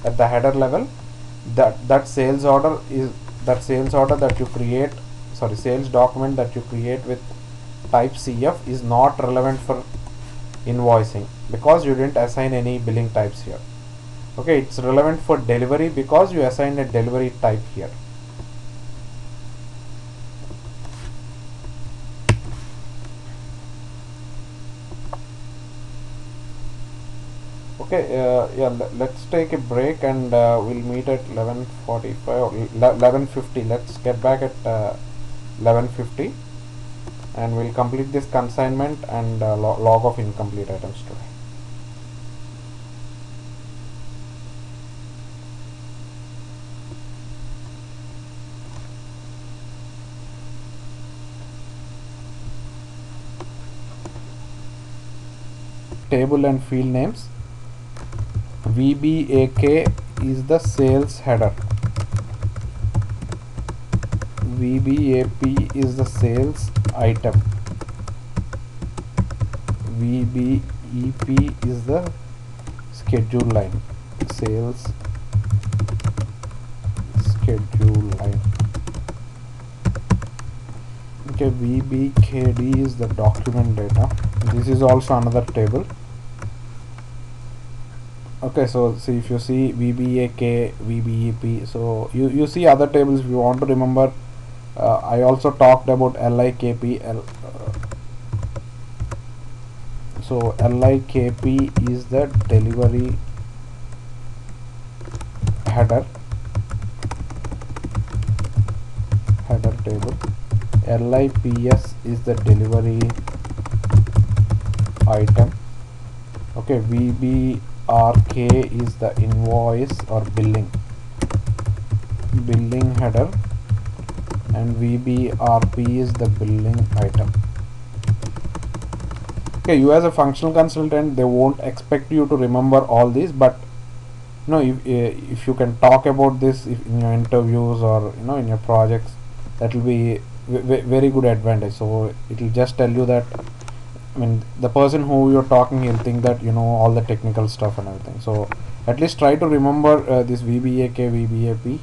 at the header level. That sales order that you create, sorry, sales document that you create with type CF is not relevant for invoicing, because you didn't assign any billing types here. Okay, it's relevant for delivery because you assigned a delivery type here. Okay, yeah, let's take a break, and we'll meet at 11:45 or 11:50. Let's get back at 11:50, and we'll complete this consignment and log of incomplete items today. Table and field names. VBAK is the sales header. VBAP is the sales item. VBEP is the schedule line. Sales schedule line. Okay, VBKD is the document data. This is also another table. Okay, so see, if you see VBAK, VBEP, so you see other tables. If you want to remember, I also talked about LIKP, So LIKP is the delivery header table. LIPS is the delivery item. Okay, VBRK is the invoice or billing header, and VBRP is the billing item. Okay, you as a functional consultant, they won't expect you to remember all these, but you know, if you can talk about this in your interviews or in your projects, that will be very good advantage. So it will just tell you that, I mean, the person who you're talking, he'll think that you know all the technical stuff and everything. So at least try to remember this VBAK, VBAP,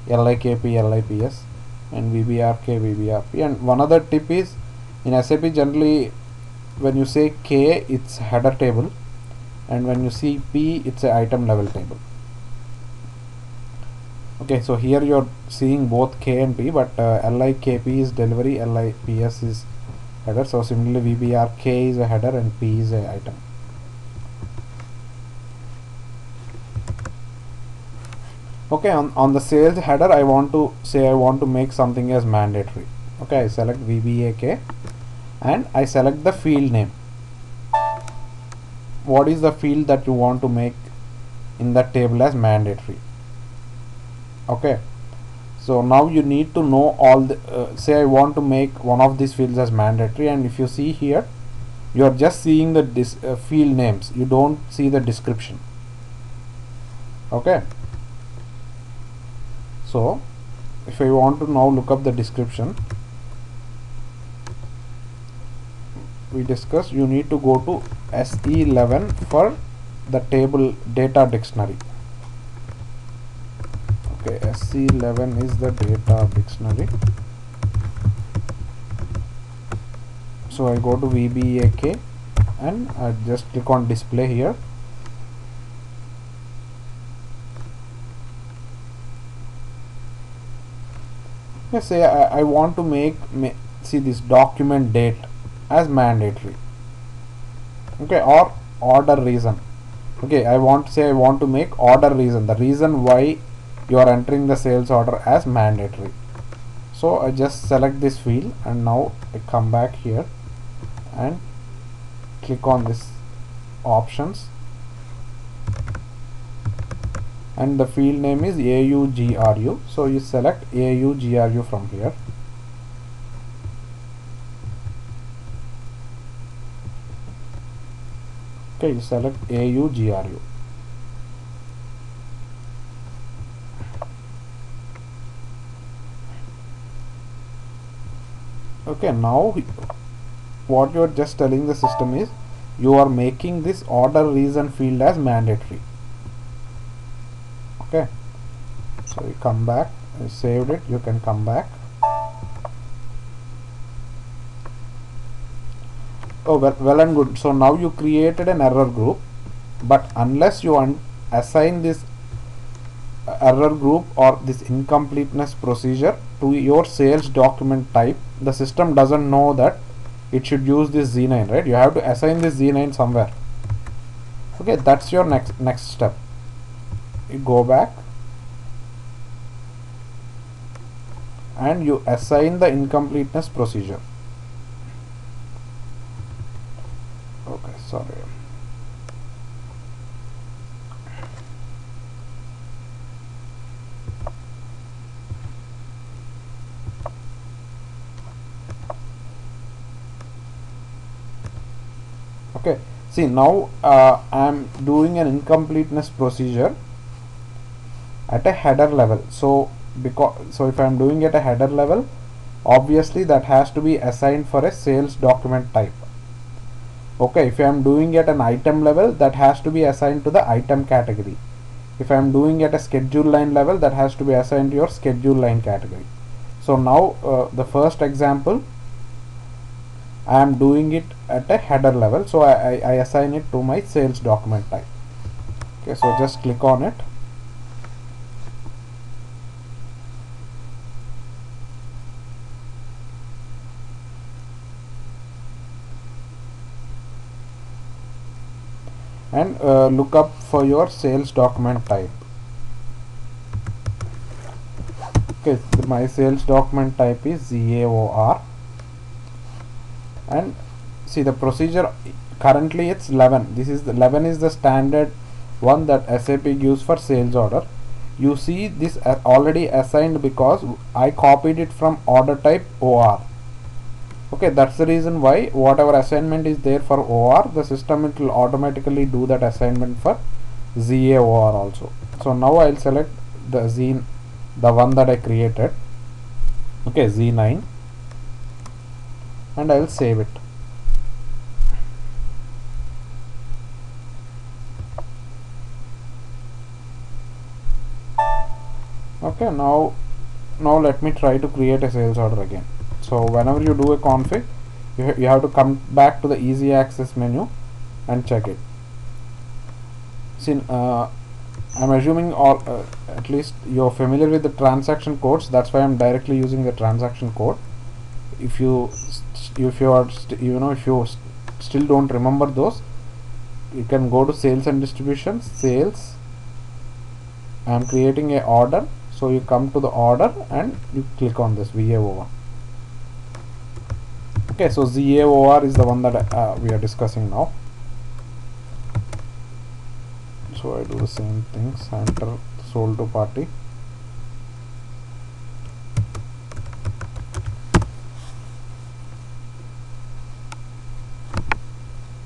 LIKP, LIPS, and VBRK, VBRP. And one other tip is, in SAP generally, when you say K, it's header table, and when you see P, it's a item level table. Okay, so here you're seeing both K and P, but LIKP is delivery, LIPS is header. So similarly, VBRK is a header and P is a item. Okay, on the sales header, I want to make something as mandatory. Okay, I select VBAK and I select the field name. What is the field that you want to make in that table as mandatory? Okay, so now you need to know all the say I want to make one of these fields as mandatory, and if you see here, you are just seeing the field names, you don't see the description. Okay, so if I want to now look up the description, we discussed you need to go to SE11 for the table data dictionary. Okay, SE11 is the data dictionary. So I go to VBAK and I just click on display here. Let's say I want to make see this document date as mandatory. Okay, or order reason. Okay, I want to make order reason, the reason why you are entering the sales order, as mandatory. So I just select this field, and now I come back here and click on this options, and the field name is AUGRU. So you select AUGRU from here. Okay, you select AUGRU. Okay, now what you are just telling the system is you are making this order reason field as mandatory. Okay, so you come back, I saved it, you can come back. Oh, well and good. So now you created an error group, but unless you assign this error group or this incompleteness procedure to your sales document type, the system doesn't know that it should use this Z9, right? You have to assign this Z9 somewhere. Okay, that's your next step. You go back and you assign the incompleteness procedure. Okay, sorry. Okay, see now I am doing an incompleteness procedure at a header level. So if I am doing at a header level, obviously that has to be assigned for a sales document type. Okay, if I am doing at an item level, that has to be assigned to the item category. If I am doing at a schedule line level, that has to be assigned to your schedule line category. So now the first example, I am doing it at a header level, so I assign it to my sales document type. Okay, so just click on it. and look up for your sales document type. Okay, my sales document type is ZAOR, and see the procedure currently it's 11. This is the 11 is the standard one that SAP gives for sales order. You see this already assigned because I copied it from order type OR. Okay, that's the reason why whatever assignment is there for OR, the system it will automatically do that assignment for ZAOR also. So now I'll select the one that I created. Okay, Z9, and I'll save it. Okay, now let me try to create a sales order again. So whenever you do a config, you have to come back to the easy access menu and check it. See, I'm assuming all at least you're familiar with the transaction codes. That's why I'm directly using the transaction code. If you still don't remember those, you can go to sales and distribution, sales. I'm creating a order, so you come to the order and you click on this VAOR. Okay, so ZAOR is the one that we are discussing now. So I do the same thing, enter sold to party.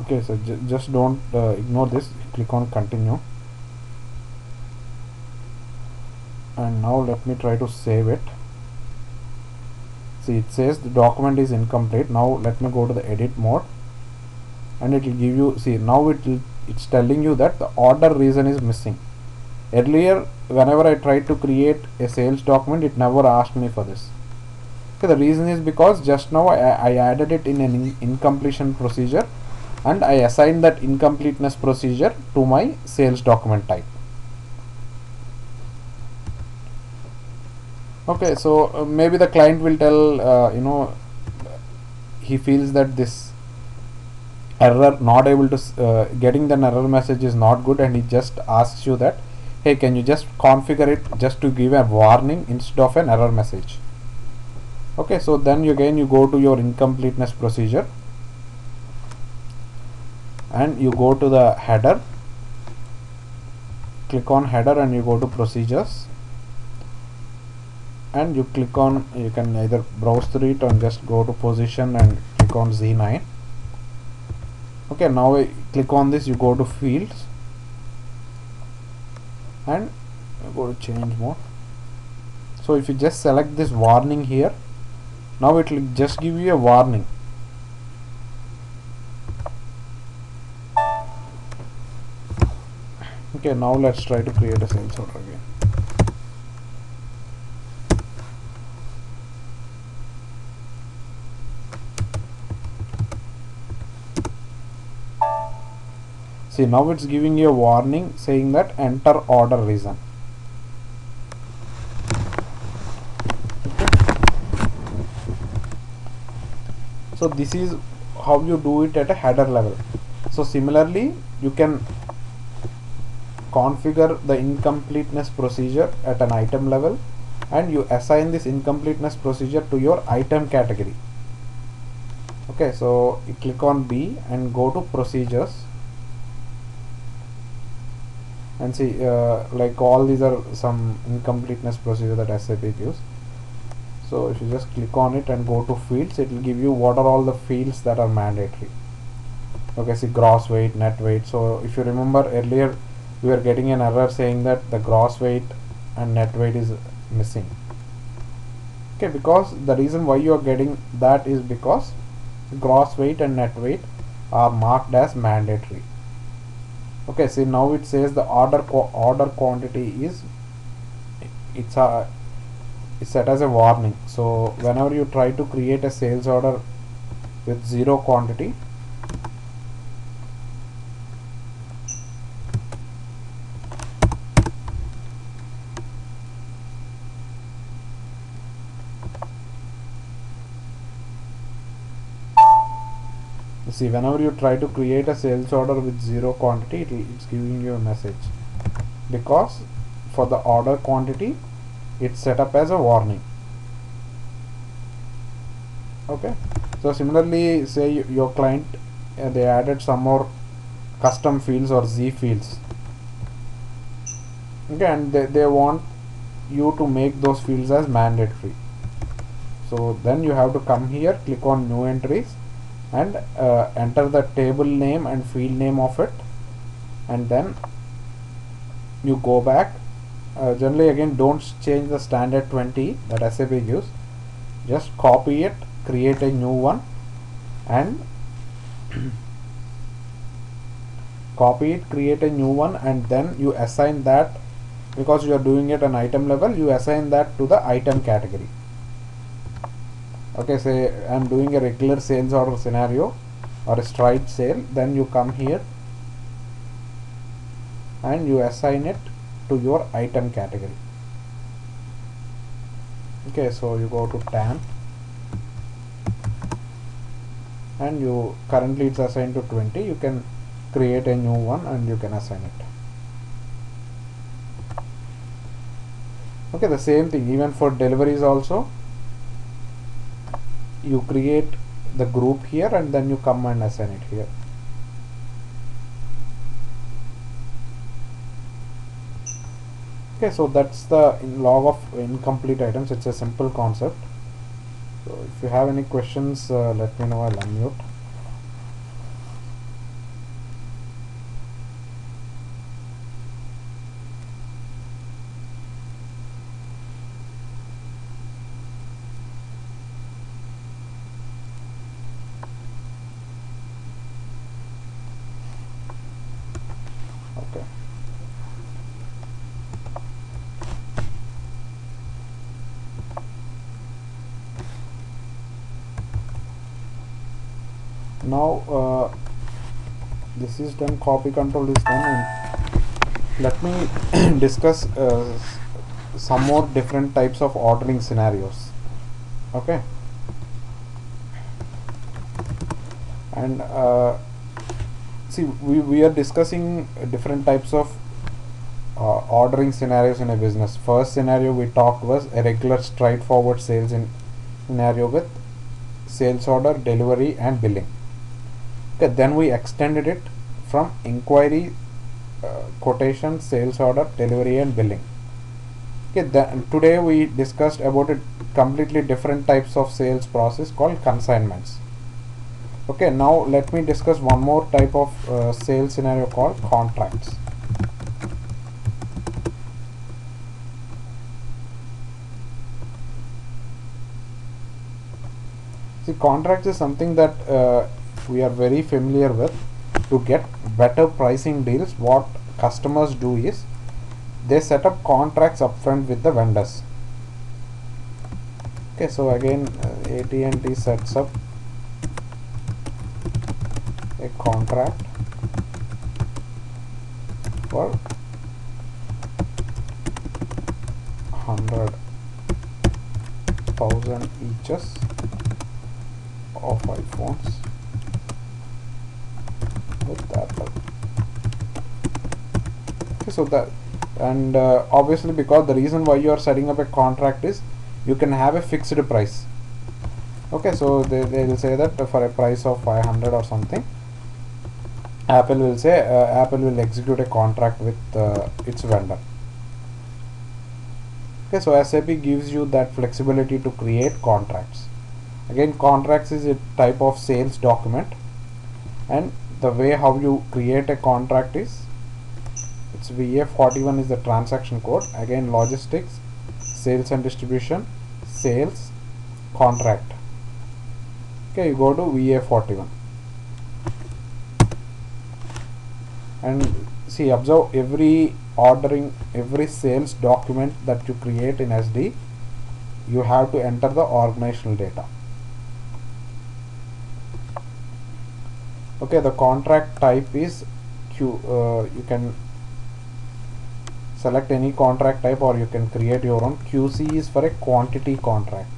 Okay, so just don't ignore this, click on continue, and now let me try to save it. See, it says the document is incomplete. Now let me go to the edit mode, and it will give you, see, now it's telling you that the order reason is missing. Earlier whenever I tried to create a sales document, it never asked me for this. Okay, the reason is because just now I added it in an incompletion procedure, and I assigned that incompleteness procedure to my sales document type. Okay, so maybe the client will tell he feels that this error not able to getting the error message is not good, and he just asks you that, hey, can you just configure it just to give a warning instead of an error message. Okay, so then you go to your incompleteness procedure, and you go to the header, click on header, and you go to procedures, and you click on, you can either browse through it or just go to position and click on Z9. Okay, now I click on this, you go to fields and you go to change mode. So if you just select this warning here, now it will just give you a warning. Okay, now let's try to create a sales order again. See, now it's giving you a warning saying that enter order reason. So this is how you do it at a header level. So similarly, you can configure the incompleteness procedure at an item level, and you assign this incompleteness procedure to your item category. Okay, so you click on B and go to procedures, and see like all these are some incompleteness procedure that SAP gives. So if you just click on it and go to fields, it will give you what are all the fields that are mandatory. Okay, see, gross weight, net weight. So if you remember earlier, we were getting an error saying that the gross weight and net weight is missing. Okay, because the reason why you are getting that is because gross weight and net weight are marked as mandatory. Okay, see, now it says the order quantity is it's set as a warning. So whenever you try to create a sales order with 0 quantity, the see, whenever you try to create a sales order with zero quantity, it's giving you a message, because for the order quantity it's set up as a warning. Okay, so similarly, say your client, they added some more custom fields or Z fields. Okay, and they want you to make those fields as mandatory. So then you have to come here, click on new entries, and enter the table name and field name of it, and then you go back. Generally, again, don't change the standard 20 that SAP gives. Just copy it, create a new one, and create a new one, and then you assign that, because you are doing it an item level, you assign that to the item category. Okay, say I am doing a regular sales order scenario or a straight sale, then you come here and you assign it to your item category. Okay, so you go to TAM, and you currently it's assigned to 20. You can create a new one and you can assign it. Okay, the same thing even for deliveries also. You create the group here and then you come and assign it here. Okay, so that's the log of incomplete items. It's a simple concept. So if you have any questions, let me know. I'll unmute. Okay. Now this is done, copy control is done, and let me discuss some more different types of ordering scenarios. Okay, and see, we are discussing different types of ordering scenarios in a business. First scenario we talked was a regular straightforward sales scenario with sales order, delivery and billing. Okay, then we extended it from inquiry, quotation, sales order, delivery and billing. Okay, then today we discussed about a completely different types of sales process called consignments. Okay, now let me discuss one more type of sales scenario called contracts. See, contracts is something that we are very familiar with. To get better pricing deals, what customers do is they set up contracts upfront with the vendors. Okay, so again AT&T sets up a contract for 100,000 each of iPhones with Apple. Okay, so that, and obviously, because the reason why you are setting up a contract is you can have a fixed price. Okay, so they will say that for a price of 500 or something, Apple will say Apple will execute a contract with its vendor. Okay, so SAP gives you that flexibility to create contracts. Again, contracts is a type of sales document, and the way how you create a contract is, it's VOFM is the transaction code. Again, logistics, sales and distribution, sales, contract. Okay, you go to VOFM and see, observe every sales document that you create in SD, you have to enter the organizational data. Okay, the contract type is Q. You can select any contract type or you can create your own. QC is for a quantity contract.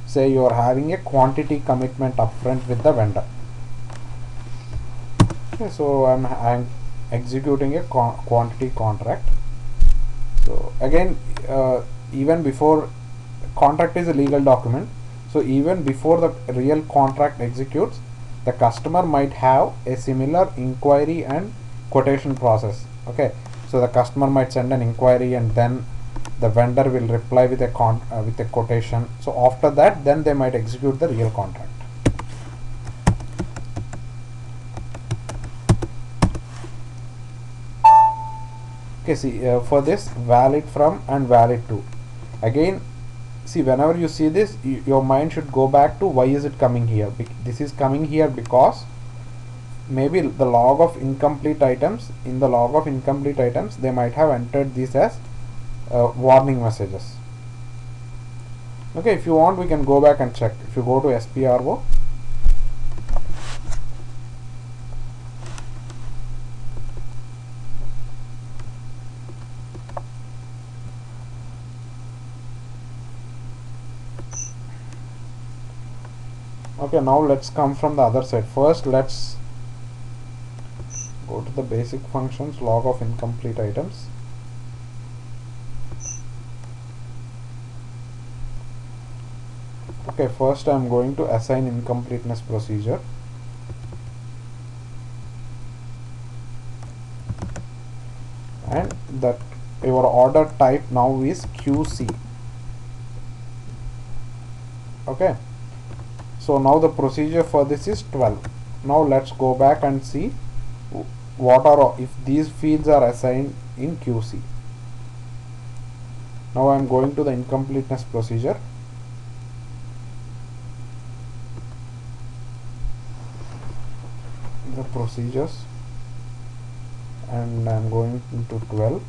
Say you are having a quantity commitment upfront with the vendor. Okay, so I'm executing a quantity contract. So again, even before contract is a legal document, so even before the real contract executes, the customer might have a similar inquiry and quotation process. Okay, so the customer might send an inquiry and then the vendor will reply with a quotation. So after that, then they might execute the real contract. Okay, see, for this valid from and valid to, again, see, whenever you see this, your mind should go back to why is it coming here. This is coming here because maybe the log of incomplete items, in the log of incomplete items they might have entered these as warning messages. Okay, if you want we can go back and check. If you go to SPRO, okay, now let's come from the other side. First let's go to the basic functions, log of incomplete items. Okay, first I am going to assign incompleteness procedure. And that your order type now is QC. Okay, so now the procedure for this is 12. Now let's go back and see what are, if these fields are assigned in QC. Now I am going to the incompleteness procedure. The procedures, and I am going into 12.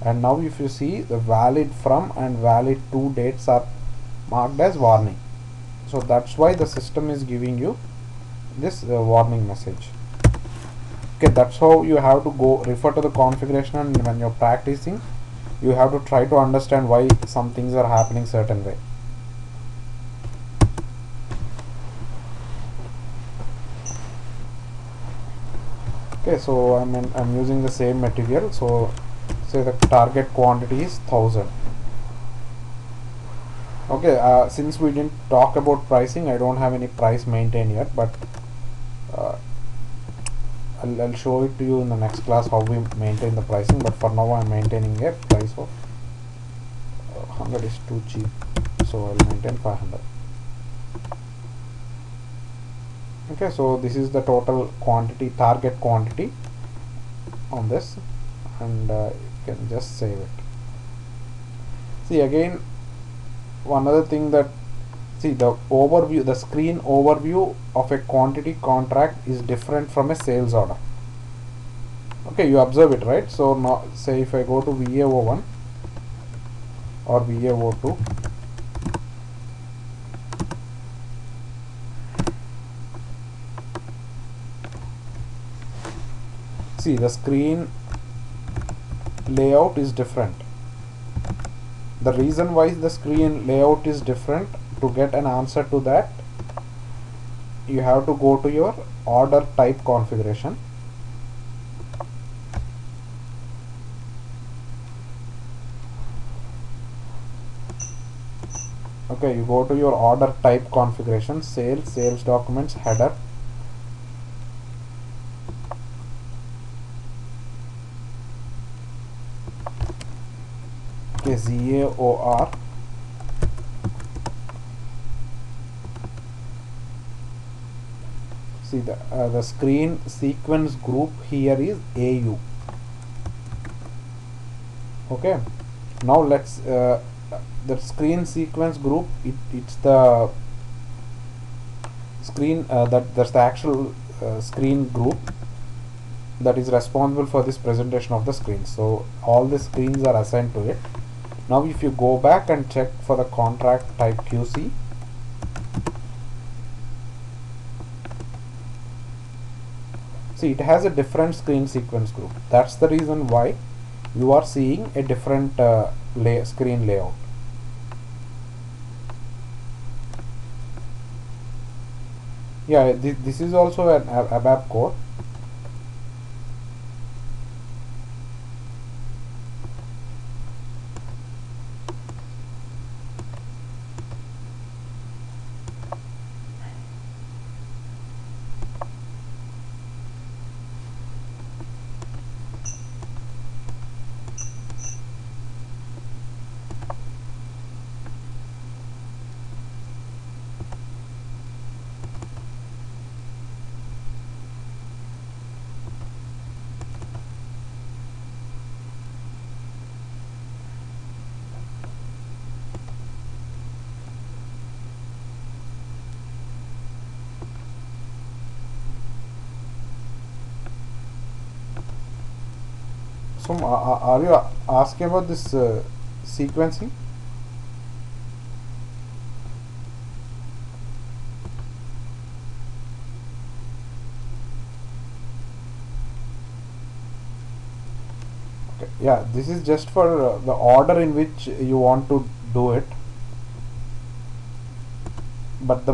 And now if you see, the valid from and valid to dates are marked as warning. So that's why the system is giving you this warning message. Okay, that's how you have to go refer to the configuration, and when you're practicing you have to try to understand why some things are happening certain way. Okay, so I'm using the same material. So say the target quantity is 1000. Okay, since we didn't talk about pricing, I don't have any price maintained yet, but I'll show it to you in the next class how we maintain the pricing. But for now I'm maintaining a price of 100 is too cheap, so I'll maintain 500. Okay, so this is the total quantity, target quantity on this, and you can just save it. See, again, one other thing, that see, the overview, the screen overview of a quantity contract is different from a sales order. Okay, you observe it, right? So now say if I go to VAO1 or VAO2, see, the screen layout is different. The reason why the screen layout is different, to get an answer to that, you have to go to your order type configuration. Okay, you go to your order type configuration, sales documents, header. Okay, ZAOR. See, the screen sequence group here is AU. Okay, now let's the screen sequence group, it's the screen that's the actual screen group that is responsible for this presentation of the screen. So all the screens are assigned to it. Now if you go back and check for the contract type QC, see, it has a different screen sequence group. That's the reason why you are seeing a different screen layout. Yeah, this is also an ABAP code. So are you asking about this sequencing? Okay. Yeah, this is just for the order in which you want to do it, but the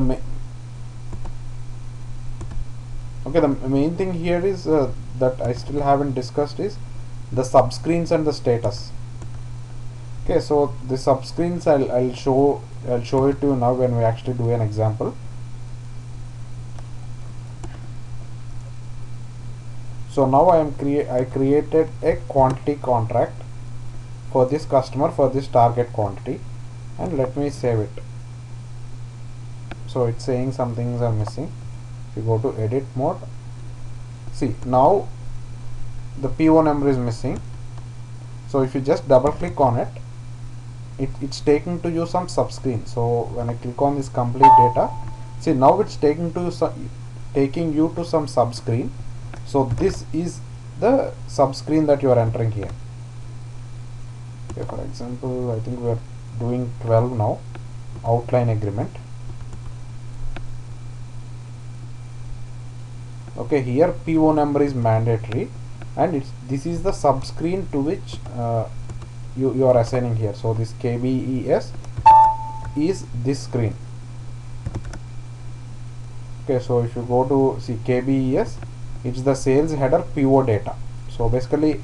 okay, the main thing here is that I still haven't discussed is the subscreens and the status. Okay, so the subscreens I'll show it to you now when we actually do an example. So now I created a quantity contract for this customer for this target quantity, and let me save it. So it's saying some things are missing. If you go to edit mode, see now the PO number is missing. So if you just double click on it, it's taking to you some subscreen. So when I click on this complete data, see now it's taking you to some subscreen. So this is the subscreen that you are entering here. Okay, for example, I think we are doing 12 now, outline agreement. Okay, here PO number is mandatory, and this is the subscreen to which you are assigning here. So this KBES is this screen. Okay, so if you go to see KBES, it's the sales header PO data. So basically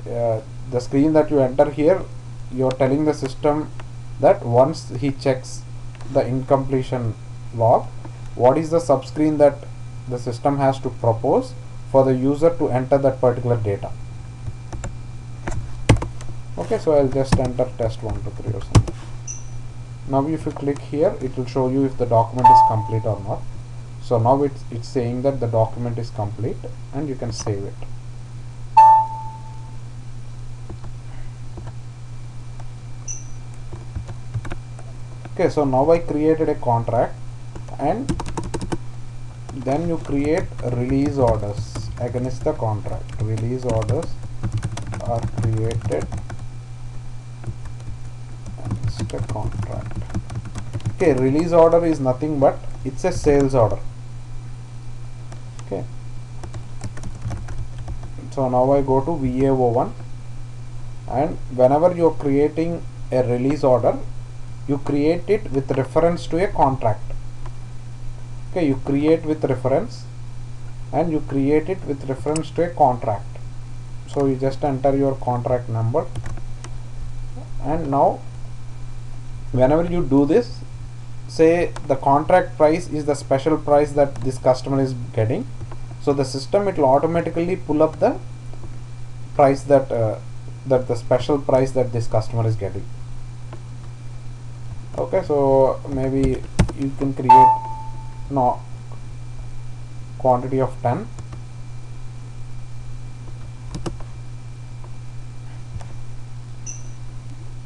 the screen that you enter here, you're telling the system that once he checks the incompletion log, what is the subscreen that the system has to propose for the user to enter that particular data. Okay, so I'll just enter test 1 2 3 or something. Now if you click here, it will show you if the document is complete or not. So now it's saying that the document is complete, and you can save it. Okay, so now I created a contract, and then you create release orders against the contract. Release orders are created against the contract. Okay, release order is nothing but it's a sales order. Okay, so now I go to VOFM, and whenever you are creating a release order, you create it with reference to a contract. Okay, you create with reference, and you create it with reference to a contract. So you just enter your contract number, and now whenever you do this, say the contract price is the special price that this customer is getting, so the system, it will automatically pull up the price that that the special price that this customer is getting. Okay, so maybe you can create quantity of 10.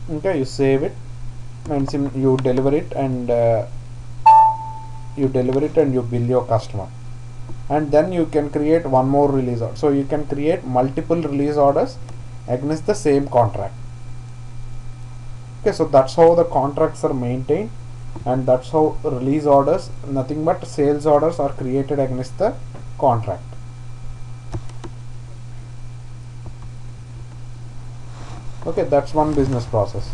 Okay, you save it, and you deliver it, and you bill your customer, and then you can create one more release order. So you can create multiple release orders against the same contract. Okay, so that's how the contracts are maintained, and that's how release orders, nothing but sales orders, are created against the contract. Okay, that's one business process.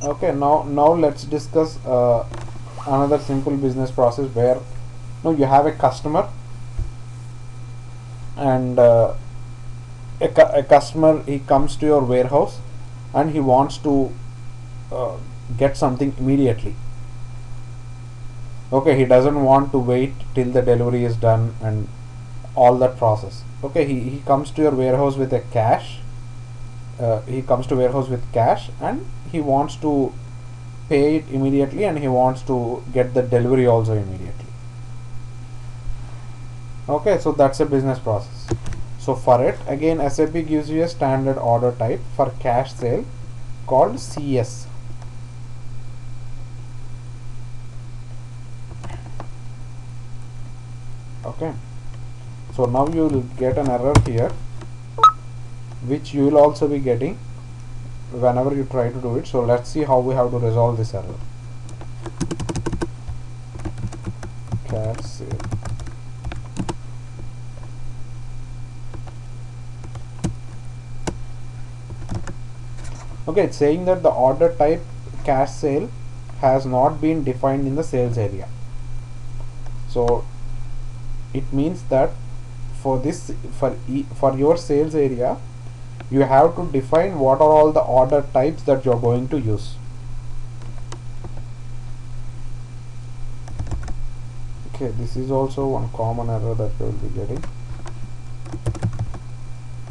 Okay, now let's discuss another simple business process where you have a customer, and a customer, he comes to your warehouse and he wants to uh, get something immediately. Okay, he doesn't want to wait till the delivery is done and all that process. Okay, he comes to your warehouse with a cash. He comes to warehouse with cash and he wants to pay it immediately, and he wants to get the delivery also immediately. Okay, so that's a business process. So for it, again, SAP gives you a standard order type for cash sale called CS. Okay, so now you will get an error here, which you will also be getting whenever you try to do it. So let's see how we have to resolve this error. Cash sale. Okay, it's saying that the order type cash sale has not been defined in the sales area. So it means that for this, for your sales area, you have to define what are all the order types that you're going to use. Okay, this is also one common error that you will be getting.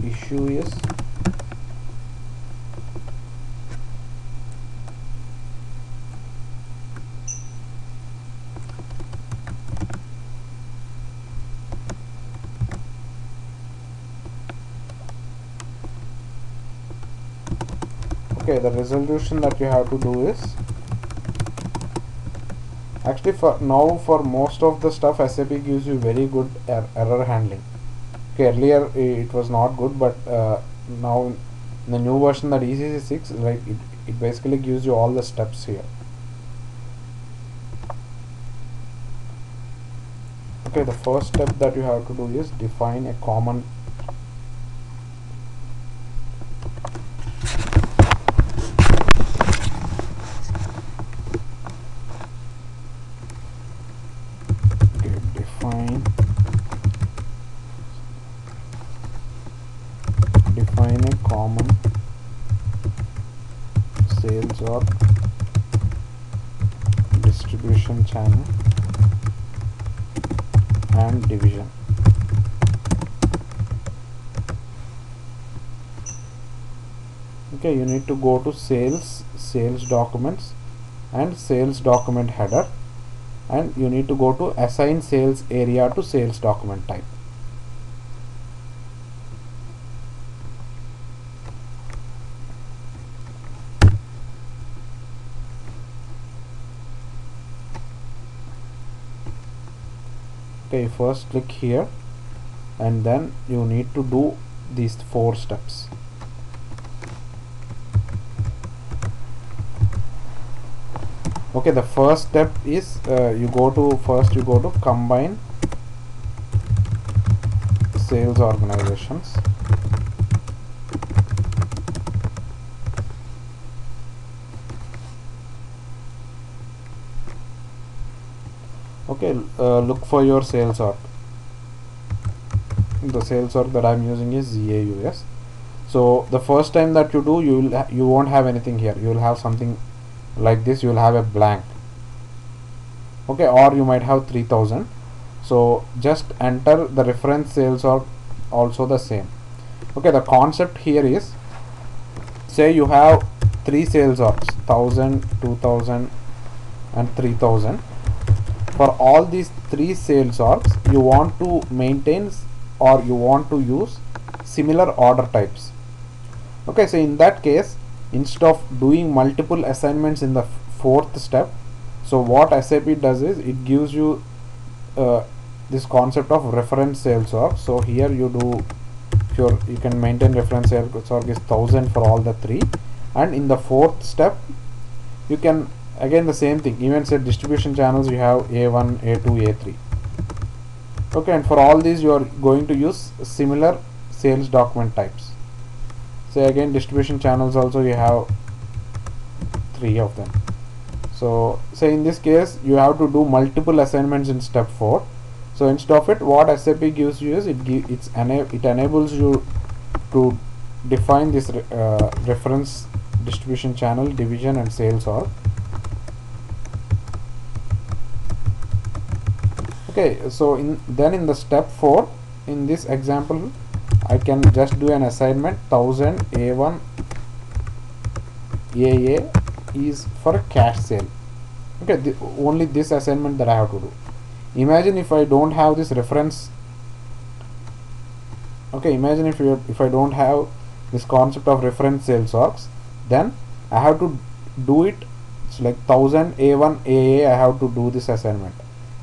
Issue is okay, the resolution that you have to do is, actually for most of the stuff, SAP gives you very good error handling. Okay, earlier it was not good, but now in the new version, that ECC 6, like it basically gives you all the steps here. Okay, the first step that you have to do is define a common define a common sales or distribution channel and division. Okay, you need to go to sales documents and sales document header, and you need to go to assign sales area to sales document type. Okay, first click here, and then you need to do these 4 steps. Okay, the first step is you go to combine sales organizations. Okay, look for your sales org. The sales org that I'm using is ZAUS. So the first time that you do, you won't have anything here. You will have something like this. You will have a blank. Okay, or you might have 3000. So just enter the reference sales org, also the same. Okay, the concept here is, say you have 3 sales orgs, 1000, 2000 and 3000. For all these 3 sales orgs, you want to maintain or you want to use similar order types. Okay, so in that case, instead of doing multiple assignments in the 4th step, so what SAP does is it gives you this concept of reference sales org. So here you do, you can maintain reference sales org is 1000 for all the 3, and in the 4th step you can again the same thing. Even say distribution channels, you have A1, A2, A3. Okay, and for all these you are going to use similar sales document types. Say again distribution channels also you have 3 of them. So say in this case you have to do multiple assignments in step 4. So instead of it, what SAP gives you is it enables you to define this reference distribution channel, division and sales org. Okay, so in the step 4, in this example I can just do an assignment 1000 A1 AA is for a cash sale. Okay, only this assignment that I have to do. Imagine if I don't have this reference. Okay, imagine if I don't have this concept of reference sales orgs, then I have to do it. It's like 1000 A1 AA I have to do this assignment.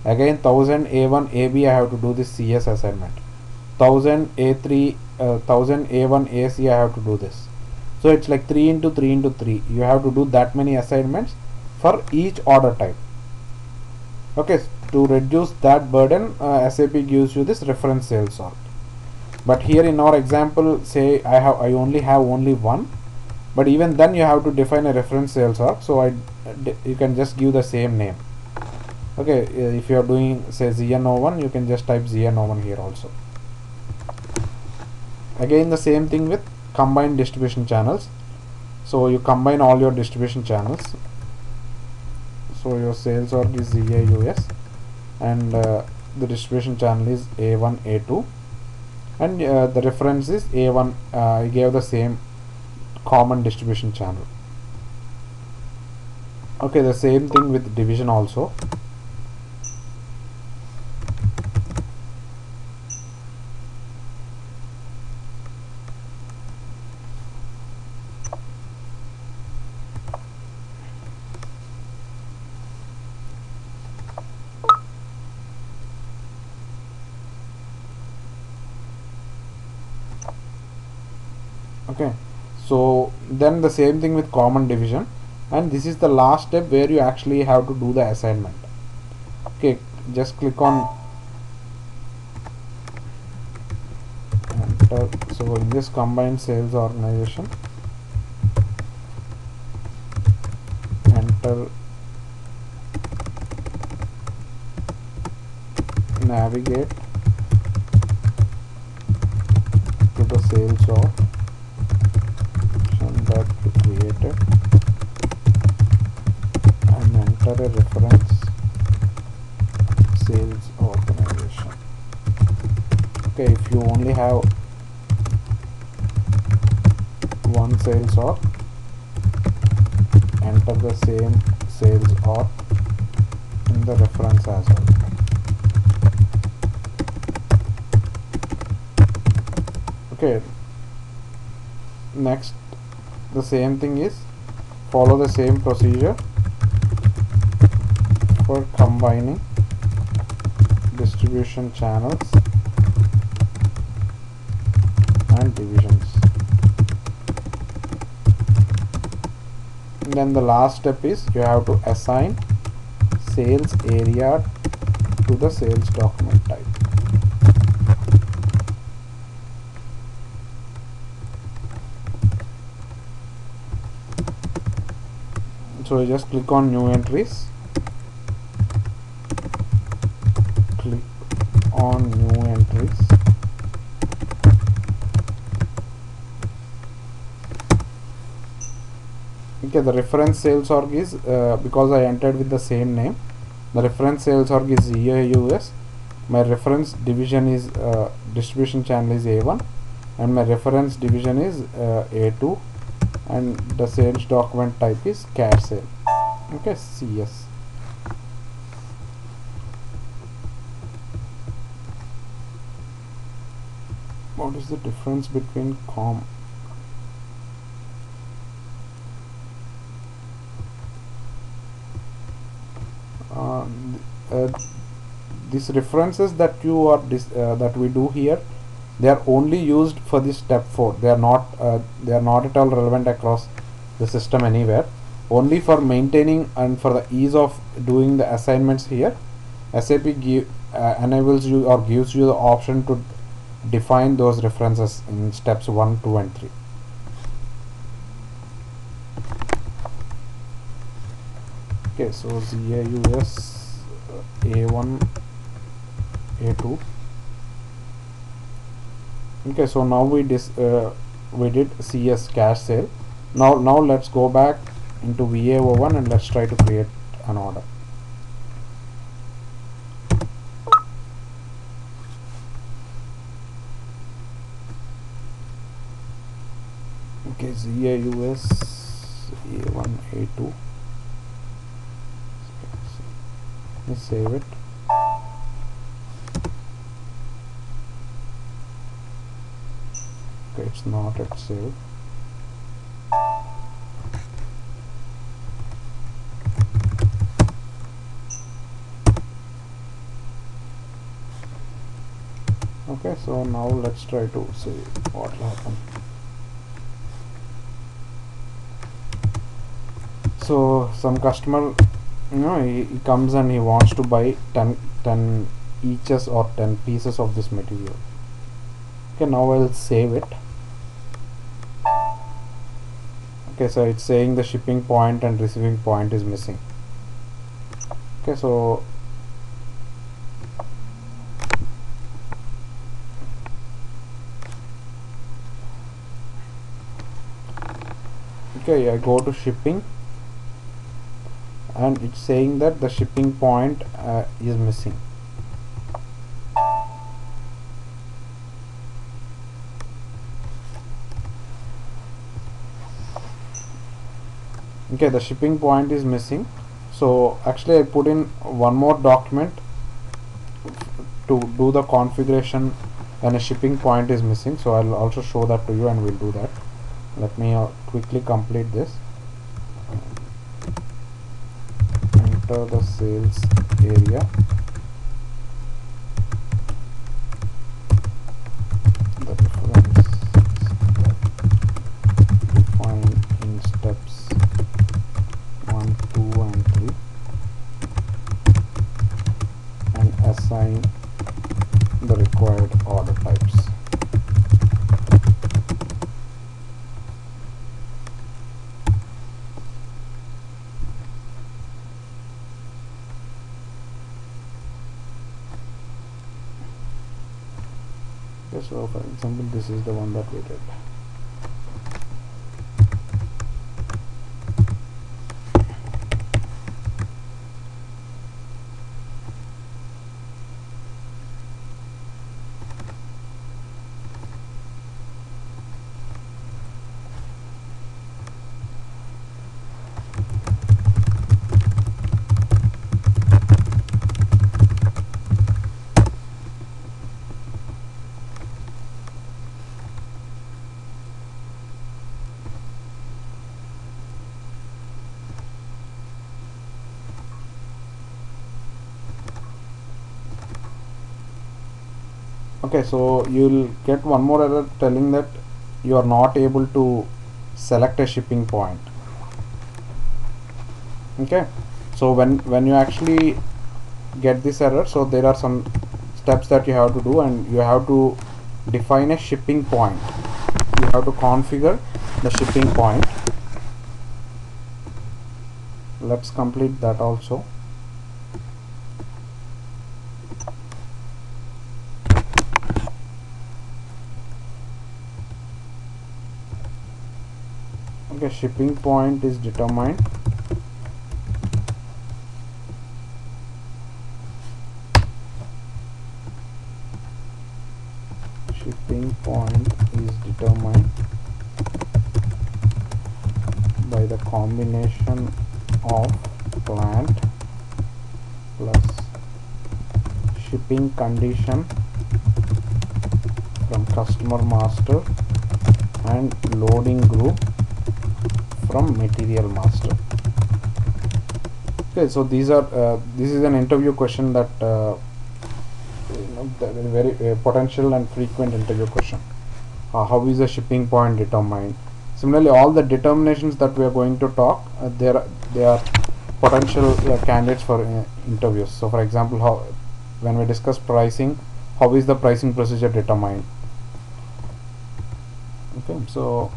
Again 1000 A1 AB I have to do this CS assignment. 1000 A3 1000 A1 AC I have to do this. So it's like 3 into 3 into 3. You have to do that many assignments for each order type. Okay, to reduce that burden, SAP gives you this reference sales org. But here in our example, say I only have one, but even then you have to define a reference sales org. So you can just give the same name. Okay, if you are doing say ZN01, you can just type ZN01 here also. Again the same thing with combined distribution channels. So you combine all your distribution channels. So your sales org is ZAUS and the distribution channel is A1 A2 and the reference is A1. I gave the same common distribution channel. Okay, the same thing with division also. Okay, so then the same thing with common division, and this is the last step where you actually have to do the assignment. Okay, just click on enter. So in this combined sales organization, enter navigate to the sales org that you created and enter a reference sales organization. Okay, if you only have one sales org, enter the same sales org in the reference as well. Okay, next the same thing is follow the same procedure for combining distribution channels and divisions. And then the last step is you have to assign sales area to the sales document type. So you just click on new entries, click on new entries, okay. The reference sales org is because I entered with the same name, the reference sales org is ZAUS, my reference division is distribution channel is A1 and my reference division is A2 and the sales document type is cash sale. Okay, CS. What is the difference between these references that you are that we do here, they are only used for this step 4. They are not at all relevant across the system anywhere. Only for maintaining and for the ease of doing the assignments here, SAP enables you or gives you the option to define those references in steps 1, 2 and 3. Okay, so ZAUS A1 A2. Okay, so now we did CS cash sale. Now let's go back into VOFM and let's try to create an order. Okay, ZAUS A1 A2. Let's save it. Okay, it's not at save. Okay, so now let's try to see what will happen. So some customer, he comes and he wants to buy 10 eaches or 10 pieces of this material. Okay, now I'll save it. Okay, so it's saying the shipping point and receiving point is missing. Okay, so I go to shipping and it's saying that the shipping point is missing. Okay, the shipping point is missing. So actually I put in one more document to do the configuration when a shipping point is missing. So I'll also show that to you and we'll do that. Let me quickly complete this. Enter the sales area. The difference defined in steps 1, 2 and 3 and assign the required order types. Okay, so for example this is the one that we did. Okay, so you'll get one more error telling that you are not able to select a shipping point. Okay, so when you actually get this error, so there are some steps that you have to do, and you have to define a shipping point. You have to configure the shipping point. Let's complete that also. Okay, shipping point is determined. Shipping point is determined by the combination of plant plus shipping condition from customer master and loading group from material master. Okay, so these are this is an interview question that that is very potential and frequent interview question. How is the shipping point determined? Similarly, all the determinations that we are going to talk, they are potential candidates for interviews. So for example, when we discuss pricing, how is the pricing procedure determined? Okay, so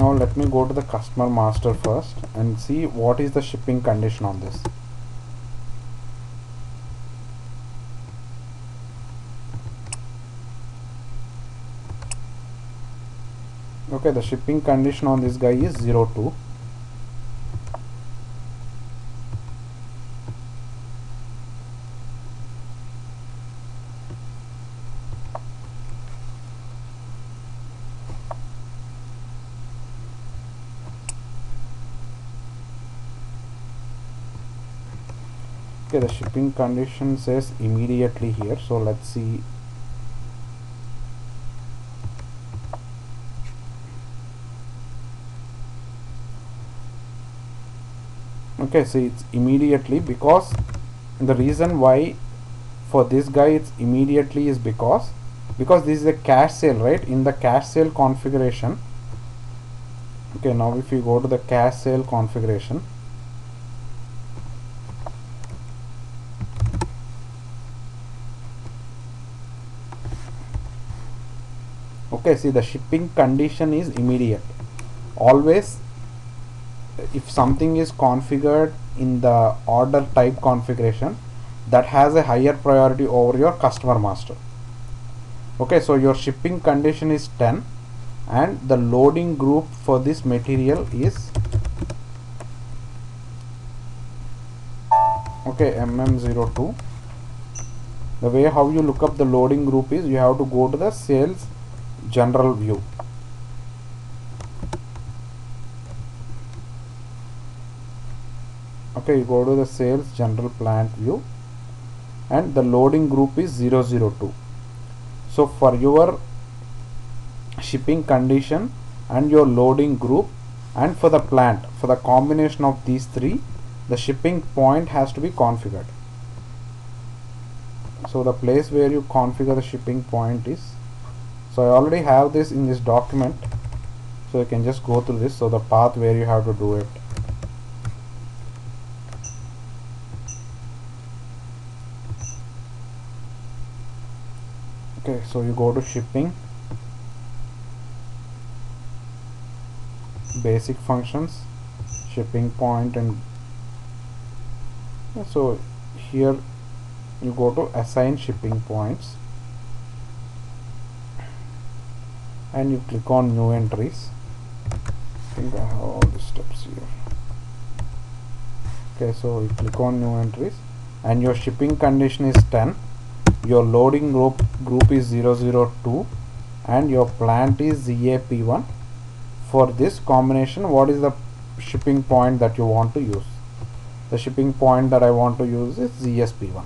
now let me go to the customer master first and see what is the shipping condition on this. Okay, the shipping condition on this guy is 02. Okay, the shipping condition says immediately here, so let's see. Okay, so it's immediately, because the reason why for this guy it's immediately is because this is a cash sale, right? In the cash sale configuration, okay, now if you go to the cash sale configuration, okay, see the shipping condition is immediate. Always if something is configured in the order type configuration, that has a higher priority over your customer master. Okay, so your shipping condition is 10 and the loading group for this material is okay mm02. The way how you look up the loading group is you have to go to the sales general view. Okay, you go to the sales general plant view and the loading group is 002. So for your shipping condition and your loading group and for the plant, for the combination of these three, the shipping point has to be configured. So the place where you configure the shipping point is, so I already have this in this document, so you can just go through this. So the path where you have to do it. Okay, so you go to shipping, basic functions, shipping point, and so here you go to assign shipping points and you click on new entries. I think I have all the steps here. Okay, so you click on new entries and your shipping condition is 10, your loading group is 002 and your plant is ZAP1. For this combination, what is the shipping point that you want to use? The shipping point that I want to use is ZSP1.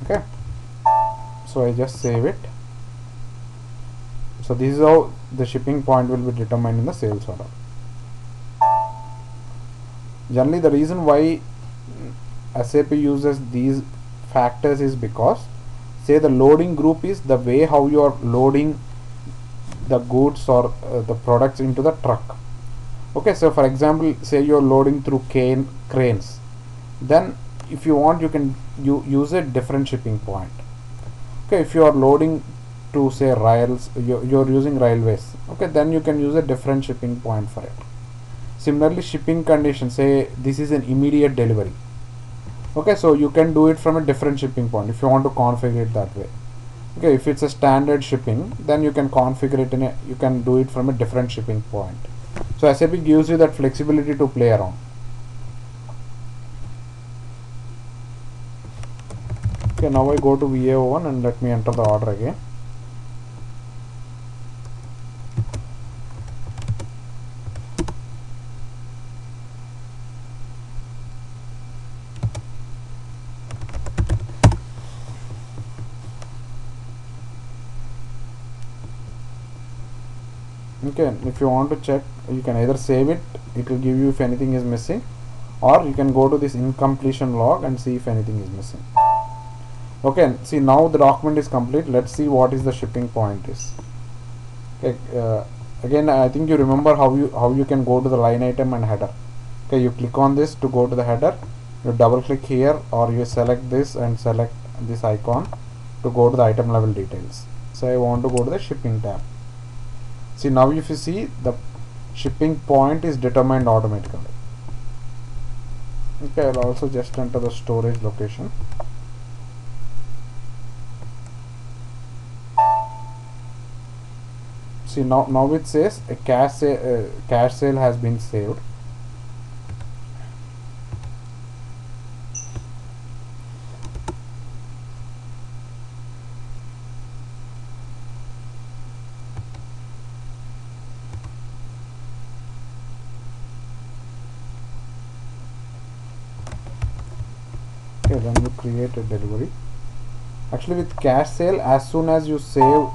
Okay, so I just save it. So this is how the shipping point will be determined in the sales order. Generally, the reason why SAP uses these factors is because, say, the loading group is the way how you are loading the goods or the products into the truck. Okay, so for example, say you are loading through cranes, then if you want, you can use a different shipping point. Okay, if you are loading to, say, rails, you're using railways, okay, then you can use a different shipping point for it. Similarly, shipping condition, say this is an immediate delivery, okay, so you can do it from a different shipping point if you want to configure it that way. Okay, if it's a standard shipping, then you can configure it you can do it from a different shipping point. So SAP gives you that flexibility to play around. Okay, now I go to VOFM and let me enter the order again. Okay, if you want to check, you can either save it, it will give you if anything is missing, or you can go to this incompletion log and see if anything is missing. Okay, see, now the document is complete. Let's see what is the shipping point is. Okay, again, I think you remember how you can go to the line item and header. Okay, you click on this to go to the header, you double click here, or you select this and select this icon to go to the item level details. So I want to go to the shipping tab. See, now if you see, the shipping point is determined automatically. Okay, I'll also just enter the storage location. See, now it says a cash sale has been saved. Okay, then you create a delivery. Actually, with cash sale, as soon as you save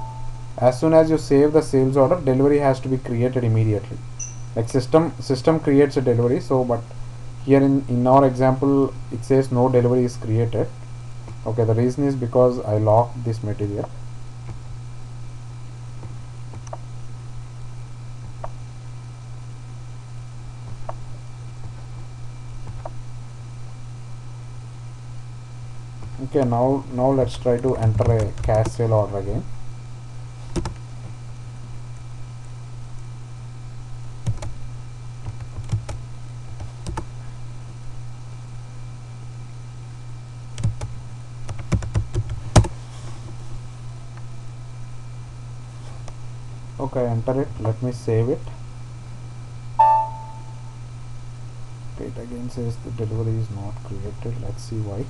the sales order, delivery has to be created immediately. Like system creates a delivery. So, but here in our example, it says no delivery is created. Okay, the reason is because I locked this material. Okay, now let's try to enter a cash sale order again. Okay, enter it. Let me save it. Okay, it again says the delivery is not created. Let's see why.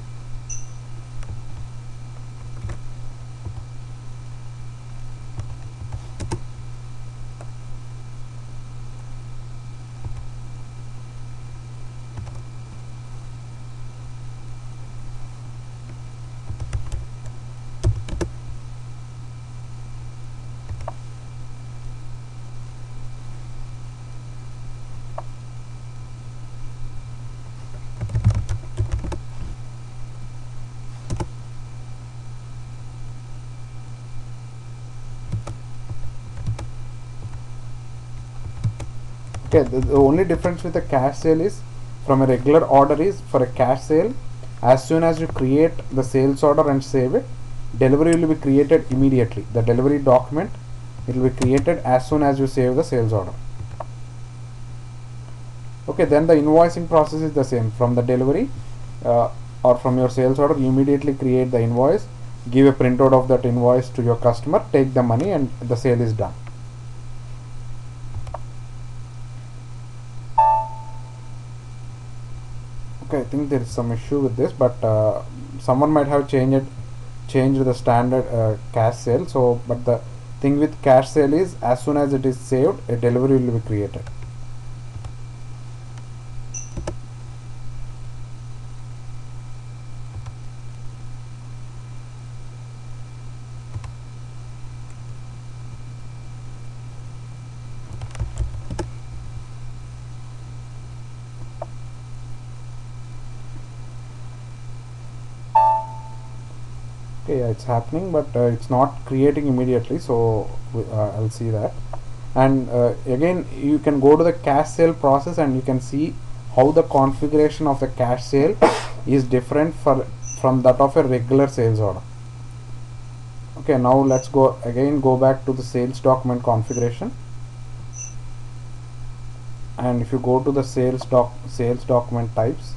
Okay, the only difference with a cash sale is from a regular order is for a cash sale, as soon as you create the sales order and save it, delivery will be created immediately. The delivery document, it will be created as soon as you save the sales order. Okay, then the invoicing process is the same. From the delivery or from your sales order, you immediately create the invoice, give a printout of that invoice to your customer, take the money, and the sale is done. Okay, I think there is some issue with this, but someone might have changed the standard cash sale. So, but the thing with cash sale is as soon as it is saved, a delivery will be created. Okay, yeah, it's happening, but it's not creating immediately, so I'll see that. And again, you can go to the cash sale process and you can see how the configuration of the cash sale is different from that of a regular sales order. Okay, now let's go back to the sales document configuration, and if you go to the sales document types,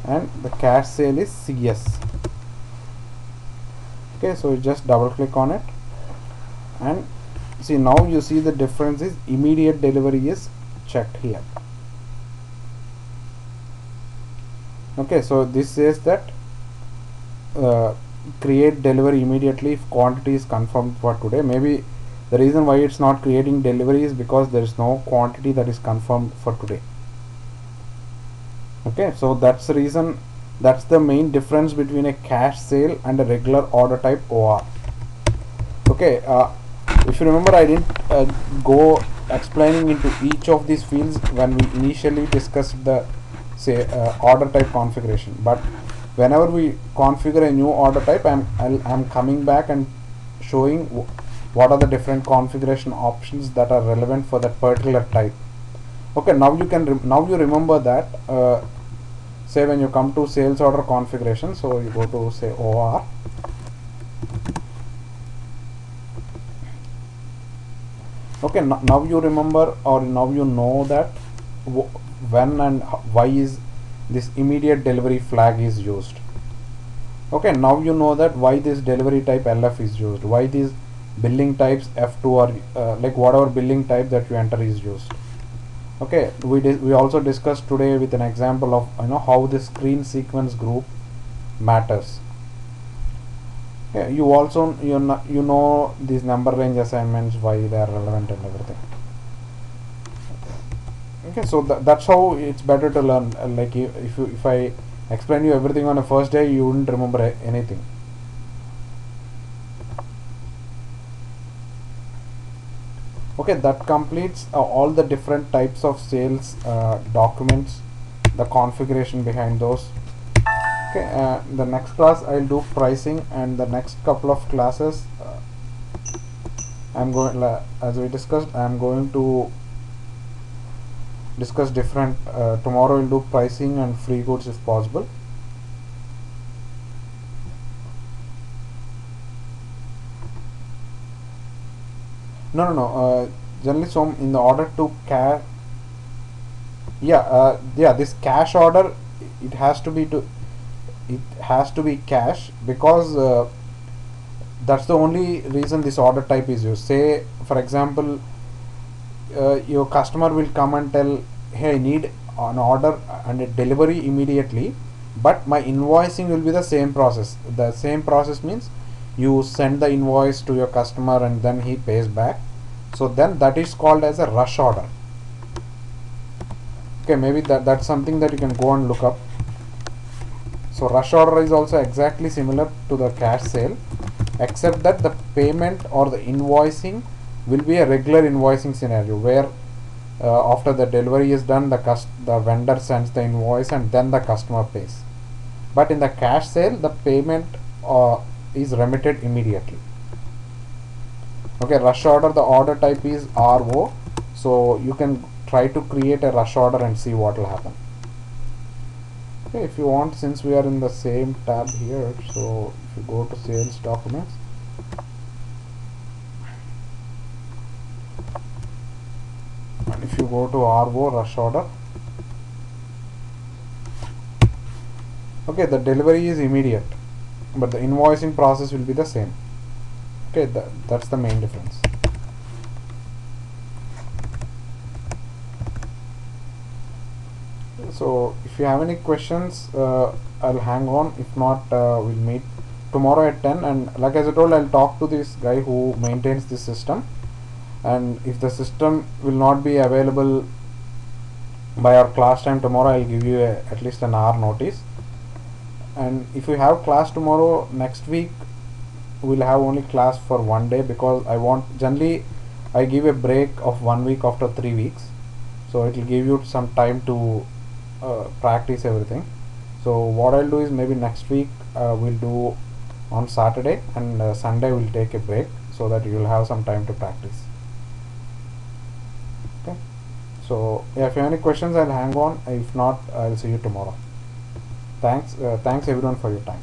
and the cash sale is CS. Okay, so you just double click on it, and see, now you see the difference is immediate delivery is checked here. Okay, so this says that create delivery immediately if quantity is confirmed for today. Maybe the reason why it's not creating delivery is because there is no quantity that is confirmed for today. Okay, so that's the reason. That's the main difference between a cash sale and a regular order type OR. Okay, if you remember, I didn't go explaining into each of these fields when we initially discussed the order type configuration. But whenever we configure a new order type, I'm coming back and showing what are the different configuration options that are relevant for that particular type. Okay, now you remember that. Say when you come to sales order configuration, so you go to say OR, Okay, now you remember, or now you know that when and why is this immediate delivery flag is used. Okay, now you know that why this delivery type LF is used, why these billing types F2 or like whatever billing type that you enter is used. Okay, we also discussed today with an example of how the screen sequence group matters. Yeah, you also you know these number range assignments, why they are relevant and everything. Okay, so that's how it's better to learn. Like if I explain you everything on a first day, you wouldn't remember anything. Okay, that completes all the different types of sales documents, the configuration behind those. Okay, the next class I'll do pricing, and the next couple of classes I'm going, as we discussed, I'm going to discuss different. Tomorrow we'll do pricing and free goods if possible. No. Generally, so in the order to cash, yeah, this cash order, it has to be cash, because that's the only reason this order type is used. Say for example, your customer will come and tell, hey, I need an order and a delivery immediately, but my invoicing will be the same process. The same process means you send the invoice to your customer and then he pays back. So then that is called as a rush order. Okay, maybe that's something that you can go and look up. So rush order is also exactly similar to the cash sale, except that the payment or the invoicing will be a regular invoicing scenario where after the delivery is done, the vendor sends the invoice and then the customer pays. But in the cash sale, the payment is remitted immediately. Okay, rush order, the order type is RO. So you can try to create a rush order and see what will happen. Okay, if you want, since we are in the same tab here, so if you go to sales documents, and if you go to RO, rush order, okay, the delivery is immediate, but the invoicing process will be the same. Okay, that's the main difference. So if you have any questions, I'll hang on. If not, we'll meet tomorrow at 10. And like as I told, I'll talk to this guy who maintains this system, and if the system will not be available by our class time tomorrow, I'll give you at least an hour notice. And if we have class tomorrow, next week we'll have only class for one day, because generally I give a break of 1 week after 3 weeks, so it will give you some time to practice everything. So what I'll do is, maybe next week we'll do on Saturday, and Sunday we'll take a break so that you'll have some time to practice. Okay, so yeah, if you have any questions, I'll hang on. If not, I'll see you tomorrow. Thanks everyone for your time.